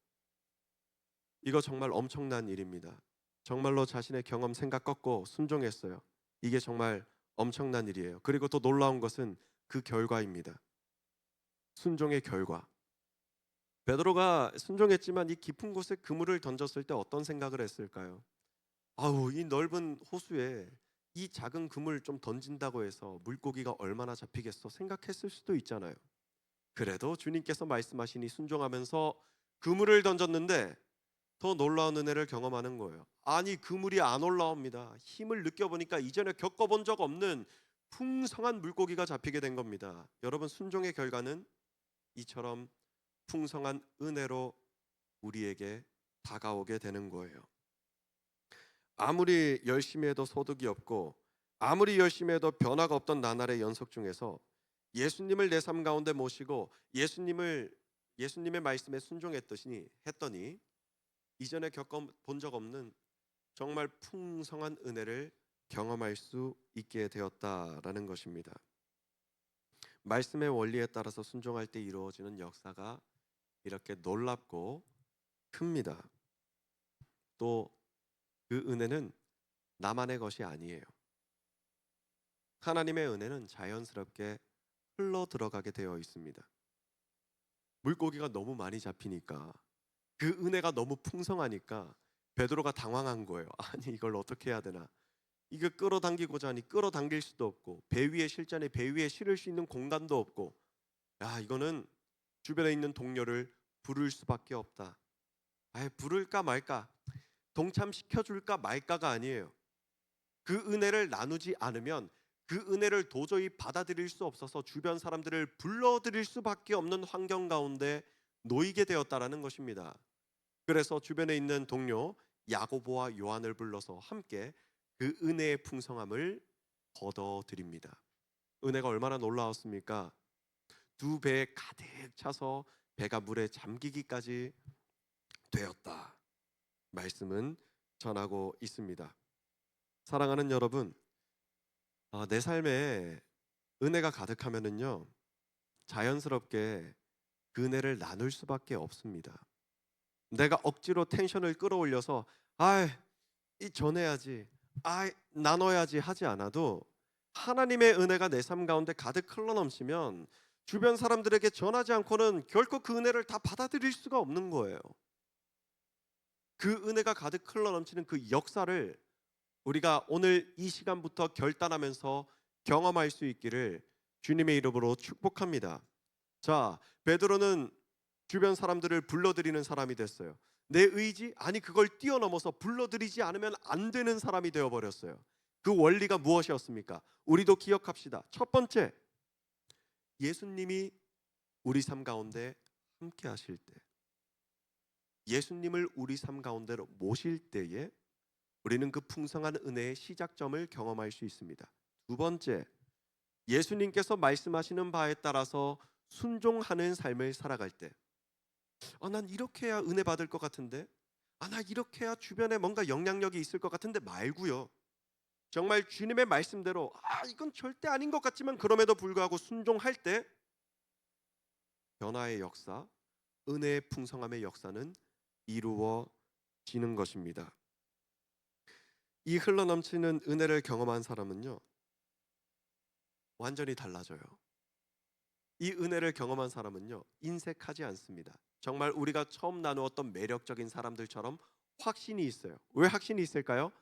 이거 정말 엄청난 일입니다. 정말로 자신의 경험, 생각 꺾고 순종했어요. 이게 정말 엄청난 일이에요. 그리고 또 놀라운 것은 그 결과입니다. 순종의 결과. 베드로가 순종했지만 이 깊은 곳에 그물을 던졌을 때 어떤 생각을 했을까요? 아우, 이 넓은 호수에 이 작은 그물 좀 던진다고 해서 물고기가 얼마나 잡히겠어 생각했을 수도 있잖아요. 그래도 주님께서 말씀하시니 순종하면서 그물을 던졌는데 더 놀라운 은혜를 경험하는 거예요. 아니, 그물이 안 올라옵니다. 힘을 느껴보니까 이전에 겪어본 적 없는 풍성한 물고기가 잡히게 된 겁니다. 여러분, 순종의 결과는 이처럼 풍성한 은혜로 우리에게 다가오게 되는 거예요. 아무리 열심히 해도 소득이 없고 아무리 열심히 해도 변화가 없던 나날의 연속 중에서 예수님을 내 삶 가운데 모시고 예수님의 말씀에 순종했더니 이전에 겪어본 적 없는 정말 풍성한 은혜를 경험할 수 있게 되었다라는 것입니다. 말씀의 원리에 따라서 순종할 때 이루어지는 역사가 이렇게 놀랍고 큽니다. 또 그 은혜는 나만의 것이 아니에요. 하나님의 은혜는 자연스럽게 흘러 들어가게 되어 있습니다. 물고기가 너무 많이 잡히니까, 그 은혜가 너무 풍성하니까 베드로가 당황한 거예요. 아니, 이걸 어떻게 해야 되나. 이거 끌어당기고자 하니 끌어당길 수도 없고, 배 위에 실전에 배 위에 실을 수 있는 공간도 없고, 이거는 주변에 있는 동료를 부를 수밖에 없다. 부를까 말까, 동참시켜줄까 말까가 아니에요. 그 은혜를 나누지 않으면 그 은혜를 도저히 받아들일 수 없어서 주변 사람들을 불러들일 수밖에 없는 환경 가운데 놓이게 되었다라는 것입니다. 그래서 주변에 있는 동료 야고보와 요한을 불러서 함께 그 은혜의 풍성함을 거둬드립니다. 은혜가 얼마나 놀라웠습니까? 두 배에 가득 차서 배가 물에 잠기기까지 되었다. 말씀은 전하고 있습니다. 사랑하는 여러분, 내 삶에 은혜가 가득하면은요, 자연스럽게 그 은혜를 나눌 수밖에 없습니다. 내가 억지로 텐션을 끌어올려서 이 전해야지, 나눠야지 하지 않아도 하나님의 은혜가 내 삶 가운데 가득 흘러넘치면 주변 사람들에게 전하지 않고는 결코 그 은혜를 다 받아들일 수가 없는 거예요. 그 은혜가 가득 흘러넘치는 그 역사를 우리가 오늘 이 시간부터 결단하면서 경험할 수 있기를 주님의 이름으로 축복합니다. 자, 베드로는 주변 사람들을 불러들이는 사람이 됐어요. 내 의지? 아니, 그걸 뛰어넘어서 불러들이지 않으면 안 되는 사람이 되어버렸어요. 그 원리가 무엇이었습니까? 우리도 기억합시다. 첫 번째, 예수님이 우리 삶 가운데 함께 하실 때, 예수님을 우리 삶 가운데로 모실 때에 우리는 그 풍성한 은혜의 시작점을 경험할 수 있습니다. 두 번째, 예수님께서 말씀하시는 바에 따라서 순종하는 삶을 살아갈 때, 난 이렇게 해야 은혜 받을 것 같은데, 나 이렇게 해야 주변에 뭔가 영향력이 있을 것 같은데 말고요, 정말 주님의 말씀대로 이건 절대 아닌 것 같지만 그럼에도 불구하고 순종할 때 변화의 역사, 은혜의 풍성함의 역사는 이루어지는 것입니다. 이 흘러넘치는 은혜를 경험한 사람은요, 완전히 달라져요. 이 은혜를 경험한 사람은요, 인색하지 않습니다. 정말 우리가 처음 나누었던 매력적인 사람들처럼 확신이 있어요. 왜 확신이 있을까요?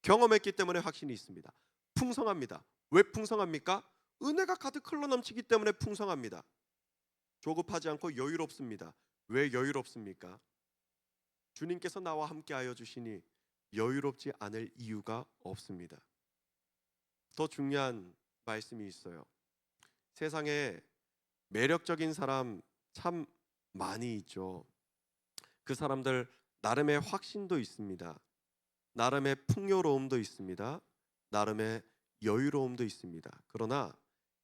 경험했기 때문에 확신이 있습니다. 풍성합니다. 왜 풍성합니까? 은혜가 가득 흘러넘치기 때문에 풍성합니다. 조급하지 않고 여유롭습니다. 왜 여유롭습니까? 주님께서 나와 함께하여 주시니 여유롭지 않을 이유가 없습니다. 더 중요한 말씀이 있어요. 세상에 매력적인 사람 참 많이 있죠. 그 사람들 나름의 확신도 있습니다. 나름의 풍요로움도 있습니다. 나름의 여유로움도 있습니다. 그러나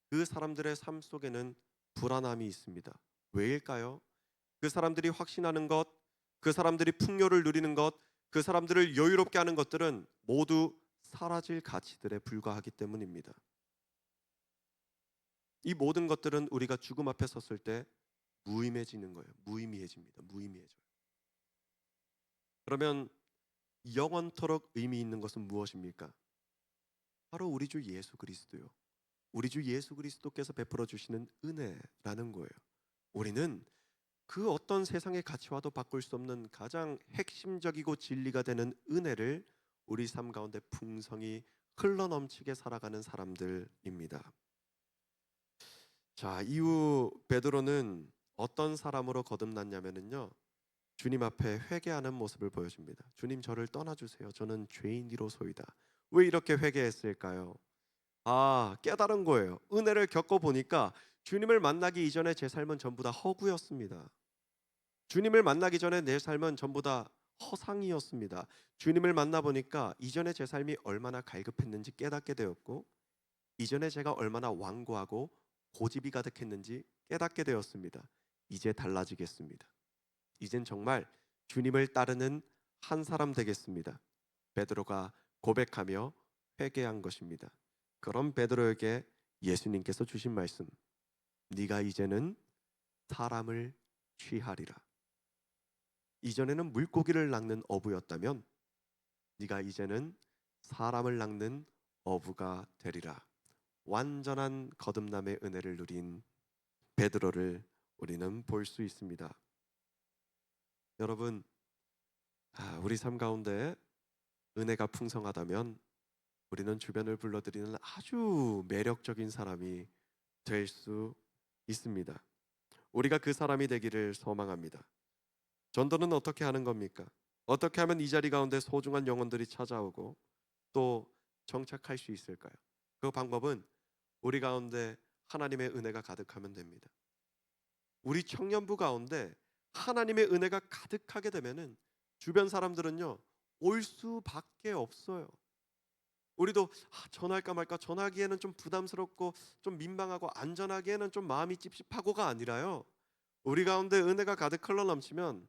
그 사람들의 삶 속에는 불안함이 있습니다. 왜일까요? 그 사람들이 확신하는 것, 그 사람들이 풍요를 누리는 것, 그 사람들을 여유롭게 하는 것들은 모두 사라질 가치들에 불과하기 때문입니다. 이 모든 것들은 우리가 죽음 앞에 섰을 때 무의미해지는 거예요. 무의미해집니다. 무의미해져요. 그러면 영원토록 의미 있는 것은 무엇입니까? 바로 우리 주 예수 그리스도요. 우리 주 예수 그리스도께서 베풀어 주시는 은혜라는 거예요. 우리는 그 어떤 세상의 가치와도 바꿀 수 없는 가장 핵심적이고 진리가 되는 은혜를 우리 삶 가운데 풍성히 흘러넘치게 살아가는 사람들입니다. 자, 이후 베드로는 어떤 사람으로 거듭났냐면요, 주님 앞에 회개하는 모습을 보여줍니다. 주님, 저를 떠나주세요. 저는 죄인이로소이다. 왜 이렇게 회개했을까요? 깨달은 거예요. 은혜를 겪어보니까 주님을 만나기 이전에 제 삶은 전부 다 허구였습니다. 주님을 만나기 전에 내 삶은 전부 다 허상이었습니다. 주님을 만나보니까 이전에 제 삶이 얼마나 갈급했는지 깨닫게 되었고, 이전에 제가 얼마나 완고하고 고집이 가득했는지 깨닫게 되었습니다. 이제 달라지겠습니다. 이젠 정말 주님을 따르는 한 사람 되겠습니다. 베드로가 고백하며 회개한 것입니다. 그럼 베드로에게 예수님께서 주신 말씀, 네가 이제는 사람을 취하리라. 이전에는 물고기를 낚는 어부였다면 네가 이제는 사람을 낚는 어부가 되리라. 완전한 거듭남의 은혜를 누린 베드로를 우리는 볼 수 있습니다. 여러분, 우리 삶 가운데 은혜가 풍성하다면 우리는 주변을 불러들이는 아주 매력적인 사람이 될 수 있습니다. 우리가 그 사람이 되기를 소망합니다. 전도는 어떻게 하는 겁니까? 어떻게 하면 이 자리 가운데 소중한 영혼들이 찾아오고 또 정착할 수 있을까요? 그 방법은 우리 가운데 하나님의 은혜가 가득하면 됩니다. 우리 청년부 가운데 하나님의 은혜가 가득하게 되면은 주변 사람들은요, 올 수밖에 없어요. 우리도 전할까 말까, 전하기에는 좀 부담스럽고 좀 민망하고 안전하기에는 좀 마음이 찝찝하고가 아니라요, 우리 가운데 은혜가 가득 흘러넘치면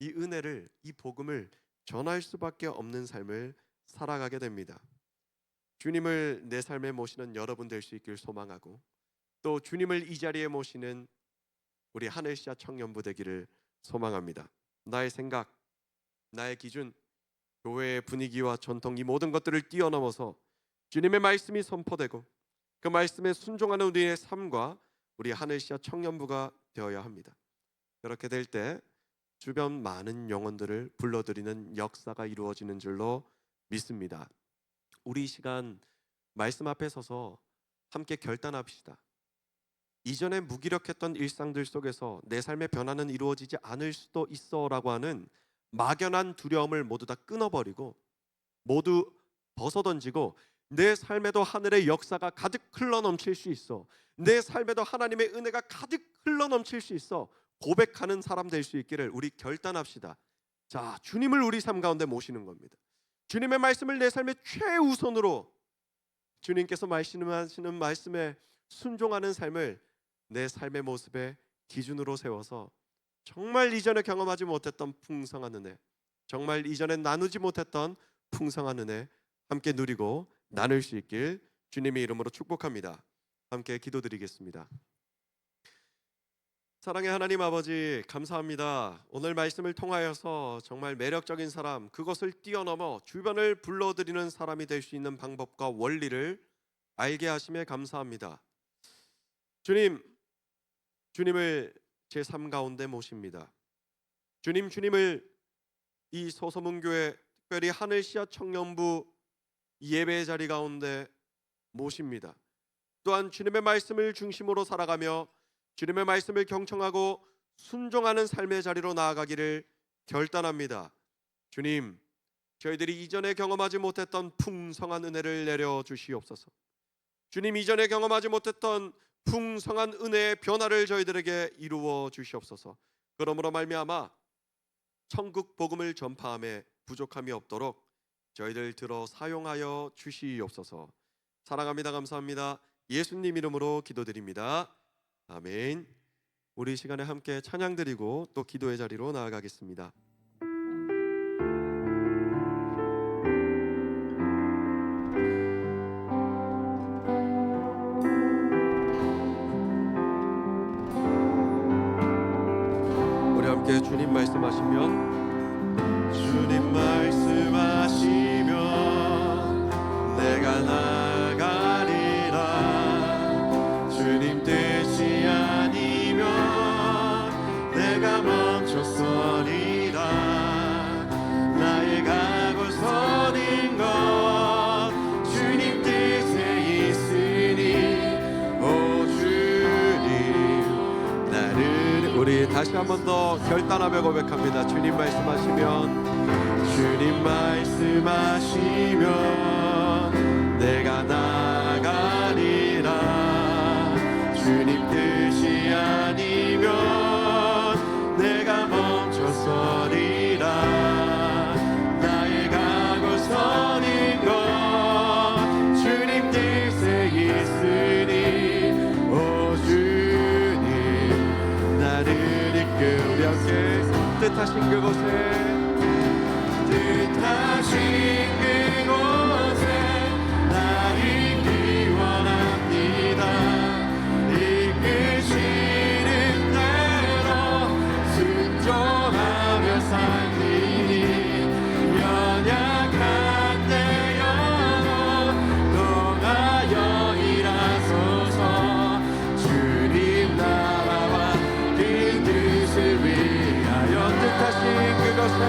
이 은혜를, 이 복음을 전할 수밖에 없는 삶을 살아가게 됩니다. 주님을 내 삶에 모시는 여러분 될 수 있길 소망하고, 또 주님을 이 자리에 모시는 우리 하늘시아 청년부 되기를 소망합니다. 나의 생각, 나의 기준, 교회의 분위기와 전통, 이 모든 것들을 뛰어넘어서 주님의 말씀이 선포되고 그 말씀에 순종하는 우리의 삶과 우리 하늘시아 청년부가 되어야 합니다. 그렇게 될 때 주변 많은 영혼들을 불러들이는 역사가 이루어지는 줄로 믿습니다. 우리 이 시간 말씀 앞에 서서 함께 결단합시다. 이전에 무기력했던 일상들 속에서 내 삶의 변화는 이루어지지 않을 수도 있어 라고 하는 막연한 두려움을 모두 다 끊어버리고 모두 벗어던지고, 내 삶에도 하늘의 역사가 가득 흘러넘칠 수 있어, 내 삶에도 하나님의 은혜가 가득 흘러넘칠 수 있어 고백하는 사람 될 수 있기를 우리 결단합시다. 자, 주님을 우리 삶 가운데 모시는 겁니다. 주님의 말씀을 내 삶의 최우선으로, 주님께서 말씀하시는 말씀에 순종하는 삶을 내 삶의 모습의 기준으로 세워서 정말 이전에 경험하지 못했던 풍성한 은혜, 정말 이전에 나누지 못했던 풍성한 은혜 함께 누리고 나눌 수 있길 주님의 이름으로 축복합니다. 함께 기도드리겠습니다. 사랑의 하나님 아버지, 감사합니다. 오늘 말씀을 통하여서 정말 매력적인 사람, 그것을 뛰어넘어 주변을 불러들이는 사람이 될 수 있는 방법과 원리를 알게 하심에 감사합니다. 주님을 제 삶 가운데 모십니다. 주님을 이 소서문교회, 특별히 하늘시아 청년부 예배 자리 가운데 모십니다. 또한 주님의 말씀을 중심으로 살아가며 주님의 말씀을 경청하고 순종하는 삶의 자리로 나아가기를 결단합니다. 주님, 저희들이 이전에 경험하지 못했던 풍성한 은혜를 내려 주시옵소서. 주님, 이전에 경험하지 못했던 풍성한 은혜의 변화를 저희들에게 이루어 주시옵소서. 그러므로 말미암아 천국 복음을 전파함에 부족함이 없도록 저희들 들어 사용하여 주시옵소서. 사랑합니다. 감사합니다. 예수님 이름으로 기도드립니다. 아멘. 우리 이 시간에 함께 찬양드리고 또 기도의 자리로 나아가겠습니다. 우리 함께 주님 말씀하시면, 주님 말씀하시면 내가 나가리라. 주님 뜻이 아니면 내가 멈췄으리라. 나의 가고 서는 것 주님 뜻에 있으니 오 주님 나를. 우리 다시 한 번 더 결단하며 고백합니다. 주님 말씀하시면 내가 나가리라. 주님 뜻이 아니면 내가 멈춰서리라. 나의 가고 서는 것 주님 뜻에 있으니 오 주님 나를 이끌어. 우리 함께 뜻하신 그곳에 나 있기 원합니다. 이끄시는 대로 순종하며 살리니 연약한 내 영혼 동하여 일하소서. 주님 나라와 그 뜻을 위하여 뜻하신 그곳에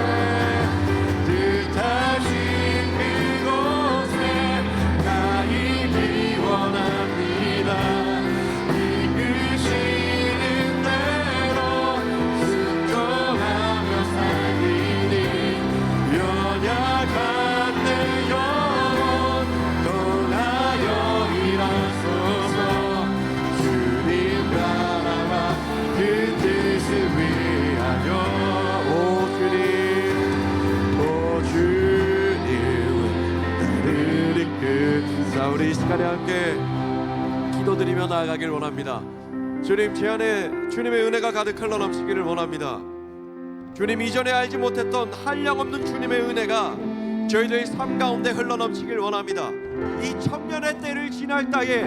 우리 이 시간에 함께 기도드리며 나아가길 원합니다. 주님, 제 안에 주님의 은혜가 가득 흘러넘치기를 원합니다. 주님 이전에 알지 못했던 한량없는 주님의 은혜가 저희들 삶 가운데 흘러넘치길 원합니다. 이 청년의 때를 지날 때에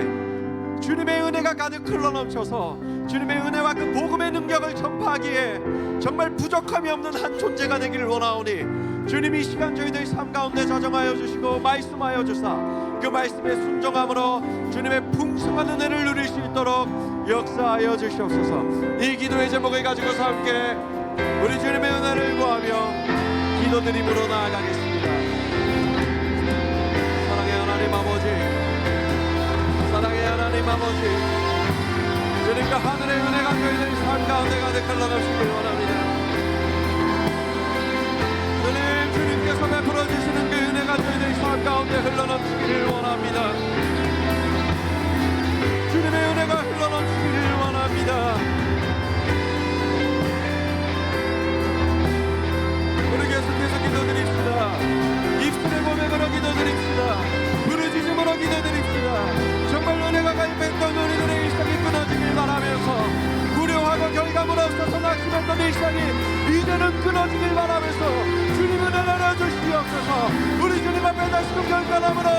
주님의 은혜가 가득 흘러넘쳐서 주님의 은혜와 그 복음의 능력을 전파하기에 정말 부족함이 없는 한 존재가 되기를 원하오니 주님 이 시간 저희들 삶 가운데 자정하여 주시고 말씀하여 주사 그 말씀에 순종함으로 주님의 풍성한 은혜를 누릴 수 있도록 역사하여 주시옵소서. 이 기도의 제목을 가지고서 함께 우리 주님의 은혜를 구하며 기도드림으로 나아가겠습니다. 사랑의 하나님 아버지, 사랑의 하나님 아버지, 주님과 하늘의 은혜가 저희들 삶 가운데 가득 흘러넘치길 원합니다. 주님께서 베풀어 주시는 그 은혜가 저희들 삶 가운데 흘러넘치기를 원합니다. 주님의 은혜가 흘러넘치기를 원합니다. 우리 계속해서 기도드립시다. 입술의 고백으로 기도드립시다. 부르짖음으로 기도드립시다. 정말 은혜가 가입했던 우리들의 일상이 끊어지길 바라면서 불효하고 결과물 없어서 낙심했던 일상이 이제는 끊어지길 바라면서 주님 은혜 내려주시옵소서. 우리 주님 앞에 다시금 결단함으로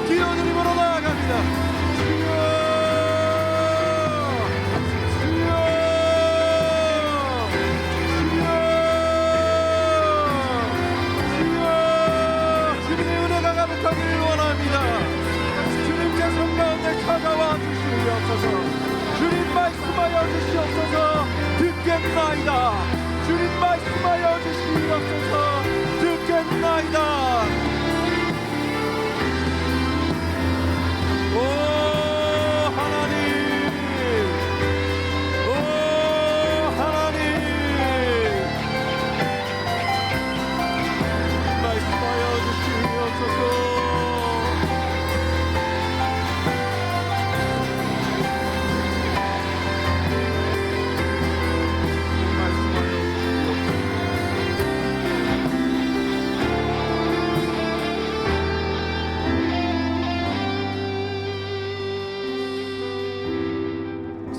기도드림으로 나아갑니다. 주여 가득하기를 원합니다. 주님 제 손 가운데 찾아와 주시옵소서. 주님 말씀하여 주시옵소서. 듣겠나이다. 주님 말씀하여 주시옵소서. 듣겠나이다. 오 하나님, 오 하나님, 말씀하여 주시옵소서.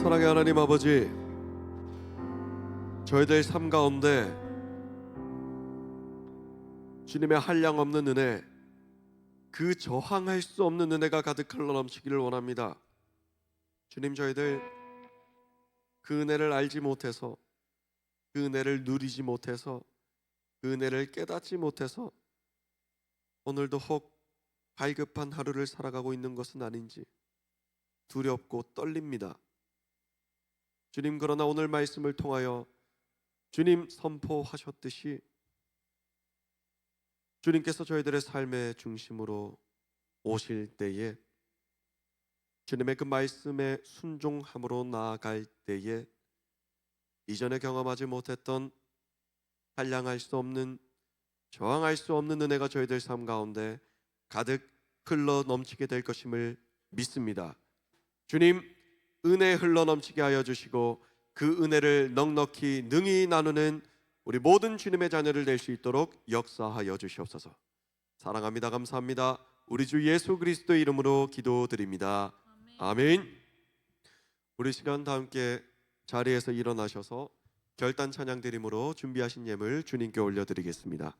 사랑의 하나님 아버지, 저희들 삶 가운데 주님의 한량없는 은혜, 그 저항할 수 없는 은혜가 가득 흘러넘치기를 원합니다. 주님, 저희들 그 은혜를 알지 못해서, 그 은혜를 누리지 못해서, 그 은혜를 깨닫지 못해서 오늘도 혹 갈급한 하루를 살아가고 있는 것은 아닌지 두렵고 떨립니다. 주님, 그러나 오늘 말씀을 통하여 주님 선포하셨듯이 주님께서 저희들의 삶의 중심으로 오실 때에 주님의 그 말씀에 순종함으로 나아갈 때에 이전에 경험하지 못했던 한량할 수 없는, 저항할 수 없는 은혜가 저희들 삶 가운데 가득 흘러 넘치게 될 것임을 믿습니다. 주님, 은혜 흘러 넘치게 하여 주시고 그 은혜를 넉넉히 능히 나누는 우리 모든 주님의 자녀를 될 수 있도록 역사하여 주시옵소서. 사랑합니다. 감사합니다. 우리 주 예수 그리스도의 이름으로 기도드립니다. 아멘. 우리 시간 다 함께 자리에서 일어나셔서 결단 찬양 드림으로 준비하신 예물 주님께 올려드리겠습니다.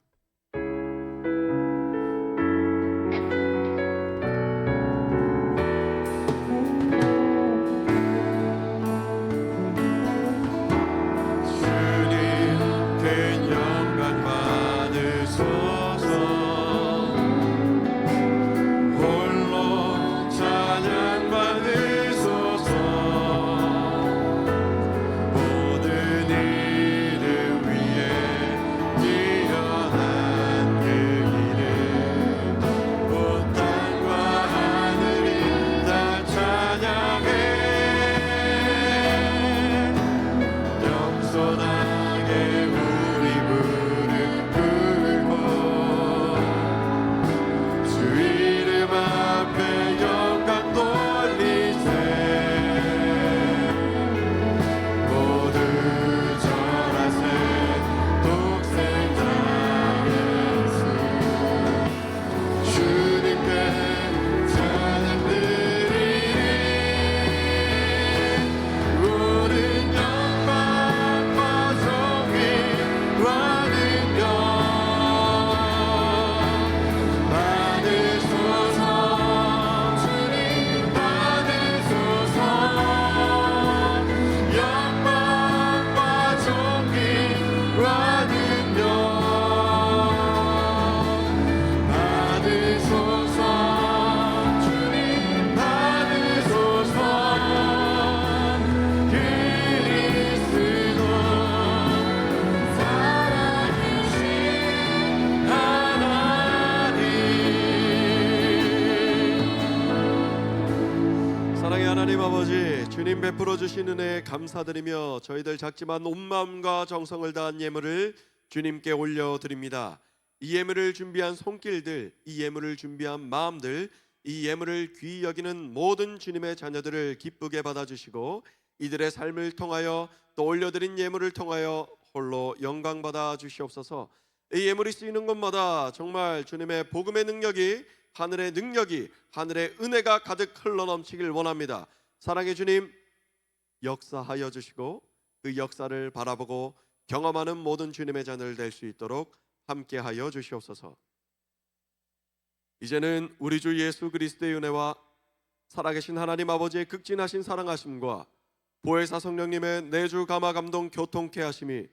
모든 이름 위에 뛰어나 하나님 아버지, 주님 베풀어 주신 은혜에 감사드리며 저희들 작지만 온 마음과 정성을 다한 예물을 주님께 올려드립니다. 이 예물을 준비한 손길들, 이 예물을 준비한 마음들, 이 예물을 귀히 여기는 모든 주님의 자녀들을 기쁘게 받아주시고 이들의 삶을 통하여 또 올려드린 예물을 통하여 홀로 영광 받아 주시옵소서. 이 예물이 쓰이는 곳마다 정말 주님의 복음의 능력이, 하늘의 능력이, 하늘의 은혜가 가득 흘러넘치길 원합니다. 사랑의 주님, 역사하여 주시고 그 역사를 바라보고 경험하는 모든 주님의 자녀들 될 수 있도록 함께하여 주시옵소서. 이제는 우리 주 예수 그리스도의 은혜와 살아계신 하나님 아버지의 극진하신 사랑하심과 보혜사 성령님의 내주 감화 감동 교통케 하심이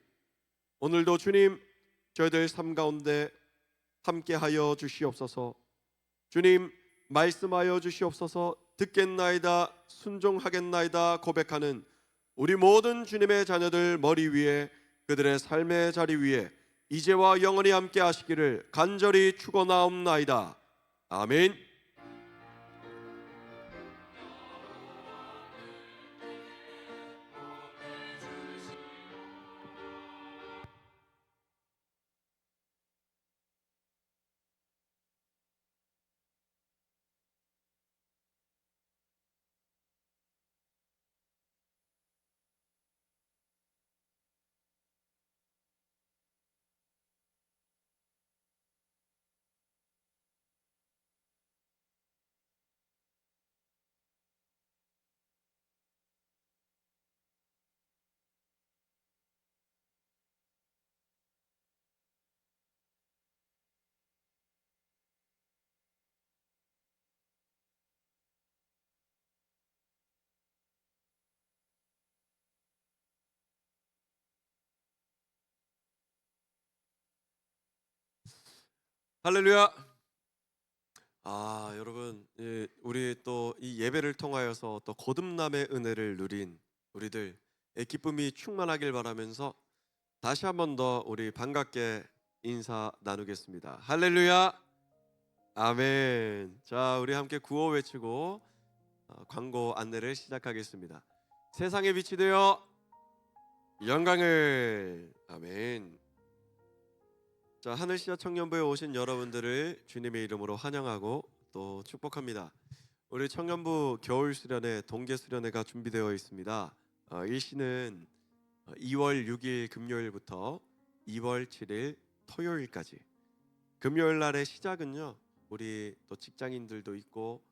오늘도 주님 저희들 삶 가운데 함께하여 주시옵소서. 주님 말씀하여 주시옵소서. 듣겠나이다 순종하겠나이다 고백하는 우리 모든 주님의 자녀들 머리 위에, 그들의 삶의 자리 위에 이제와 영원히 함께 하시기를 간절히 축원하옵나이다. 아멘. 할렐루야. 여러분, 우리 또 이 예배를 통하여서 또 거듭남의 은혜를 누린 우리들 기쁨이 충만하길 바라면서 다시 한 번 더 우리 반갑게 인사 나누겠습니다. 할렐루야. 아멘. 자, 우리 함께 구호 외치고 광고 안내를 시작하겠습니다. 세상에 빛이 되어 영광을. 아멘. 자, 하늘시야 청년부에 오신 여러분들을 주님의 이름으로 환영하고 또 축복합니다. 우리 청년부 겨울 수련회, 동계 수련회가 준비되어 있습니다. 일시는 2월 6일 금요일부터 2월 7일 토요일까지. 금요일 날의 시작은요, 우리 또 직장인들도 있고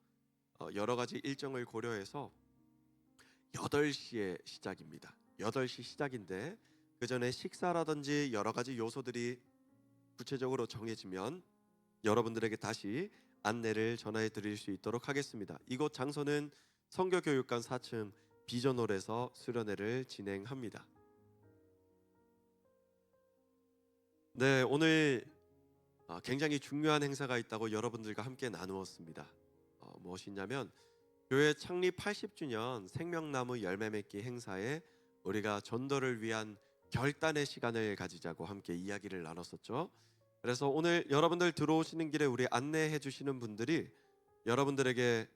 여러 가지 일정을 고려해서 8시에 시작입니다. 8시 시작인데 그 전에 식사라든지 여러 가지 요소들이 구체적으로 정해지면 여러분들에게 다시 안내를 전해 드릴 수 있도록 하겠습니다. 이곳 장소는 성교교육관 4층 비전홀에서 수련회를 진행합니다. 네, 오늘 굉장히 중요한 행사가 있다고 여러분들과 함께 나누었습니다. 무엇이냐면 교회 창립 80주년 생명나무 열매 맺기 행사에 우리가 전도를 위한 결단의 시간을 가지자고 함께 이야기를 나눴었죠. 그래서 오늘 여러분들 들어오시는 길에 우리 안내해 주시는 분들이 여러분들에게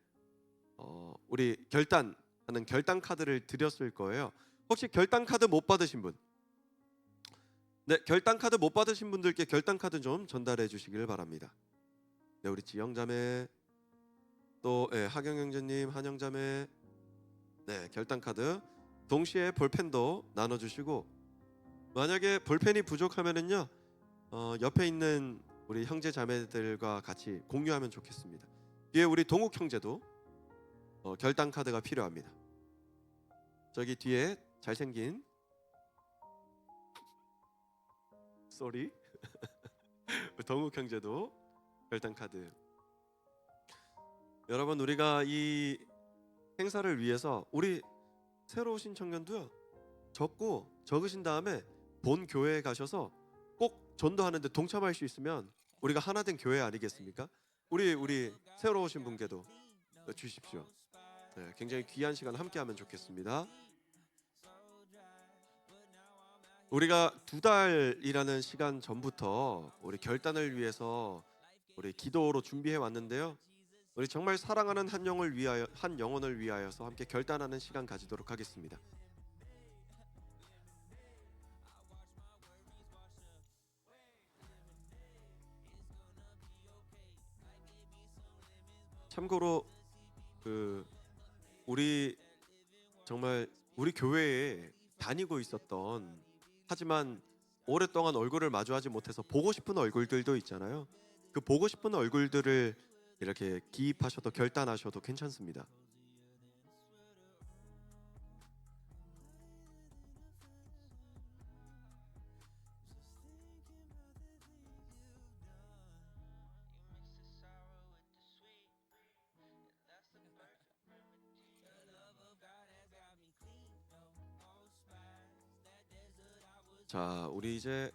우리 결단하는 결단 카드를 드렸을 거예요. 혹시 결단 카드 못 받으신 분? 네, 결단 카드 못 받으신 분들께 결단 카드 좀 전달해 주시길 바랍니다. 네, 우리 지영자매 또 하경 형제님, 한영 자매, 네, 결단 카드 동시에 볼펜도 나눠 주시고, 만약에 볼펜이 부족하면은요 옆에 있는 우리 형제 자매들과 같이 공유하면 좋겠습니다. 뒤에 우리 동욱 형제도 결단 카드가 필요합니다. 저기 뒤에 잘생긴 쏘리 동욱 형제도 결단 카드. 여러분, 우리가 이 행사를 위해서 우리 새로 오신 청년도요, 적으신 다음에 본 교회에 가셔서 꼭 전도하는데 동참할 수 있으면 우리가 하나 된 교회 아니겠습니까? 우리 새로 오신 분께도 주십시오. 네, 굉장히 귀한 시간 함께하면 좋겠습니다. 우리가 2달이라는 시간 전부터 우리 결단을 위해서 우리 기도로 준비해 왔는데요. 우리 정말 사랑하는 한 영혼을 위하여서 함께 결단하는 시간 가지도록 하겠습니다. 참고로 우리 정말 우리 교회에 다니고 있었던, 하지만 오랫동안 얼굴을 마주하지 못해서 보고 싶은 얼굴들도 있잖아요. 그 보고 싶은 얼굴들을 이렇게 기입하셔도 결단하셔도 괜찮습니다. 자, 우리 이제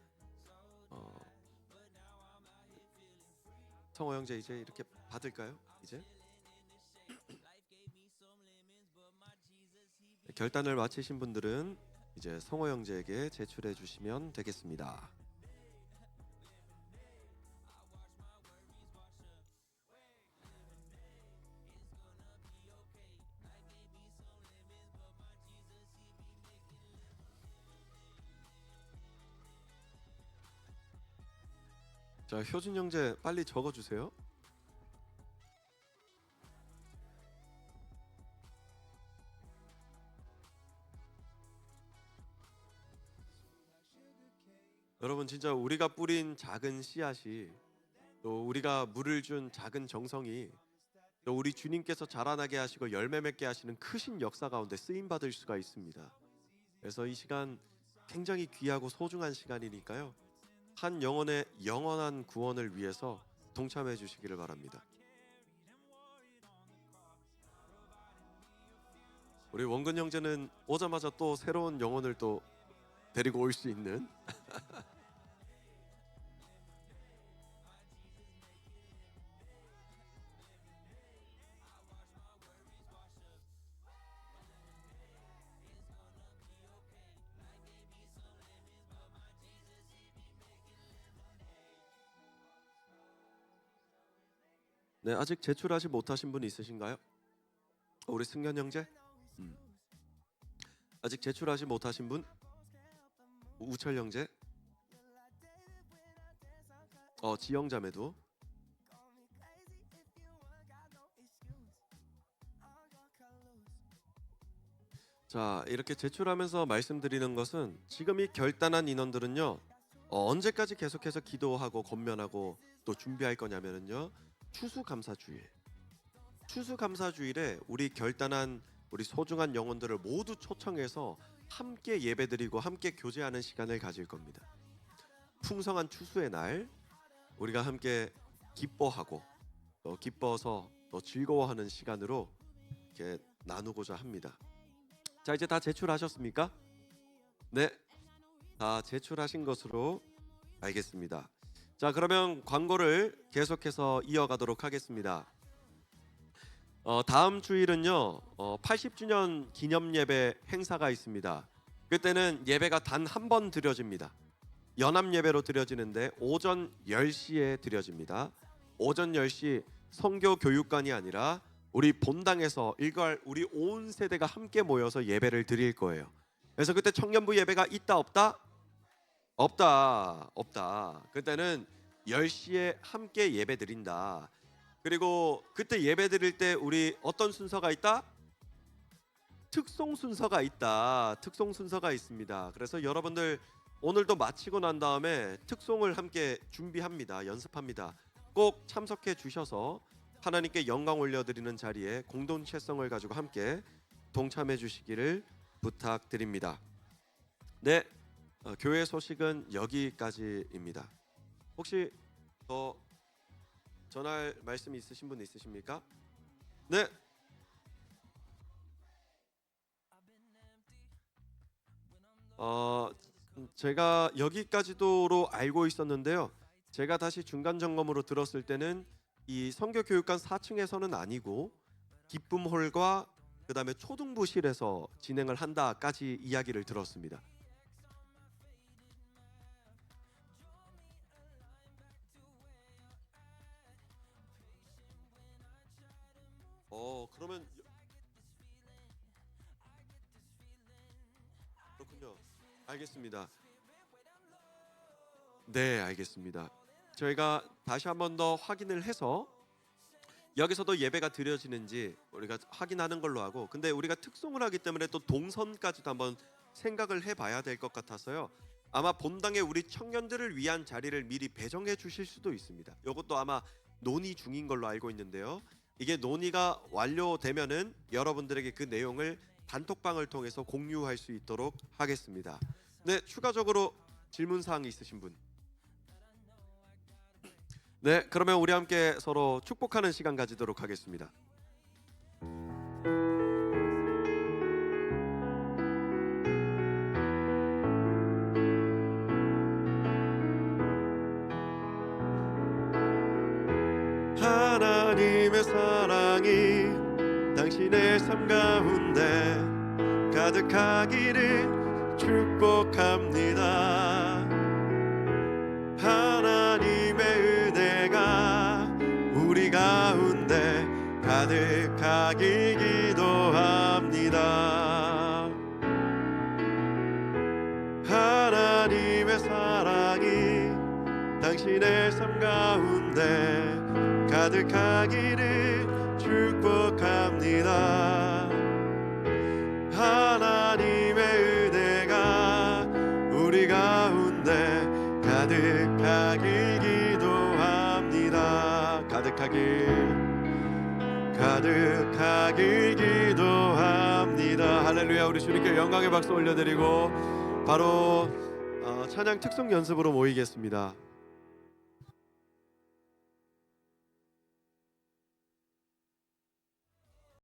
성호 형제 이제 이렇게 받을까요? 이제 결단을 마치신 분들은 이제 성호 형제에게 제출해 주시면 되겠습니다. 자, 효준 형제 빨리 적어 주세요. 여러분, 진짜 우리가 뿌린 작은 씨앗이, 또 우리가 물을 준 작은 정성이, 또 우리 주님께서 자라나게 하시고 열매 맺게 하시는 크신 역사 가운데 쓰임 받을 수가 있습니다. 그래서 이 시간 굉장히 귀하고 소중한 시간이니까요, 한 영혼의 영원한 구원을 위해서 동참해 주시기를 바랍니다. 우리 원근 형제는 오자마자 또 새로운 영혼을 또 데리고 올 수 있는 네, 아직 제출하지 못하신 분 있으신가요? 우리 승현 형제? 아직 제출하지 못하신 분? 우철 형제? 지영 자매도? 자, 이렇게 제출하면서 말씀드리는 것은, 지금 이 결단한 인원들은요, 언제까지 계속해서 기도하고 권면하고 또 준비할 거냐면요, 추수감사주일에 우리 결단한 우리 소중한 영혼들을 모두 초청해서 함께 예배드리고 함께 교제하는 시간을 가질 겁니다. 풍성한 추수의 날, 우리가 함께 기뻐하고 또 기뻐서 또 즐거워하는 시간으로 이렇게 나누고자 합니다. 자, 이제 다 제출하셨습니까? 네, 다 제출하신 것으로 알겠습니다. 자, 그러면 광고를 계속해서 이어가도록 하겠습니다. 다음 주일은요, 80주년 기념 예배 행사가 있습니다. 그때는 예배가 단 한 번 드려집니다. 연합 예배로 드려지는데 오전 10시에 드려집니다. 오전 10시 성교 교육관이 아니라 우리 본당에서 일괄 우리 온 세대가 함께 모여서 예배를 드릴 거예요. 그래서 그때 청년부 예배가 있다 없다? 없다. 그때는 10시에 함께 예배 드린다. 그리고 그때 예배 드릴 때 우리 어떤 순서가 있다? 특송 순서가 있다. 특송 순서가 있습니다. 그래서 여러분들 오늘도 마치고 난 다음에 특송을 함께 준비합니다. 연습합니다. 꼭 참석해 주셔서 하나님께 영광 올려드리는 자리에 공동체성을 가지고 함께 동참해 주시기를 부탁드립니다. 네, 교회 소식은 여기까지입니다. 혹시 더 전할 말씀 있으신 분 있으십니까? 네. 제가 여기까지도로 알고 있었는데요. 제가 다시 중간 점검으로 들었을 때는 이 선교교육관 4층에서는 아니고 기쁨홀과 그다음에 초등부실에서 진행을 한다까지 이야기를 들었습니다. 그러면 그렇군요. 알겠습니다. 네, 알겠습니다. 저희가 다시 한 번 더 확인을 해서 여기서도 예배가 드려지는지 우리가 확인하는 걸로 하고, 근데 우리가 특송을 하기 때문에 또 동선까지도 한번 생각을 해봐야 될 것 같아서요. 아마 본당에 우리 청년들을 위한 자리를 미리 배정해 주실 수도 있습니다. 이것도 아마 논의 중인 걸로 알고 있는데요. 이게 논의가 완료되면은 여러분들에게 그 내용을 단톡방을 통해서 공유할 수 있도록 하겠습니다. 네, 추가적으로 질문 사항이 있으신 분? 네, 그러면 우리 함께 서로 축복하는 시간 가지도록 하겠습니다. 하나님의 사랑이 당신의 삶 가운데 가득하기를 축복합니다. 하나님의 은혜가 우리 가운데 가득하길 기도합니다. 하나님의 사랑이 당신의 삶 가운데 가득하기를 축복합니다. 하나님의 은혜가 우리 가운데 가득하길 기도합니다. 가득하길 기도합니다. 할렐루야. 우리 주님께 영광의 박수 올려드리고 바로 찬양 특송 연습으로 모이겠습니다.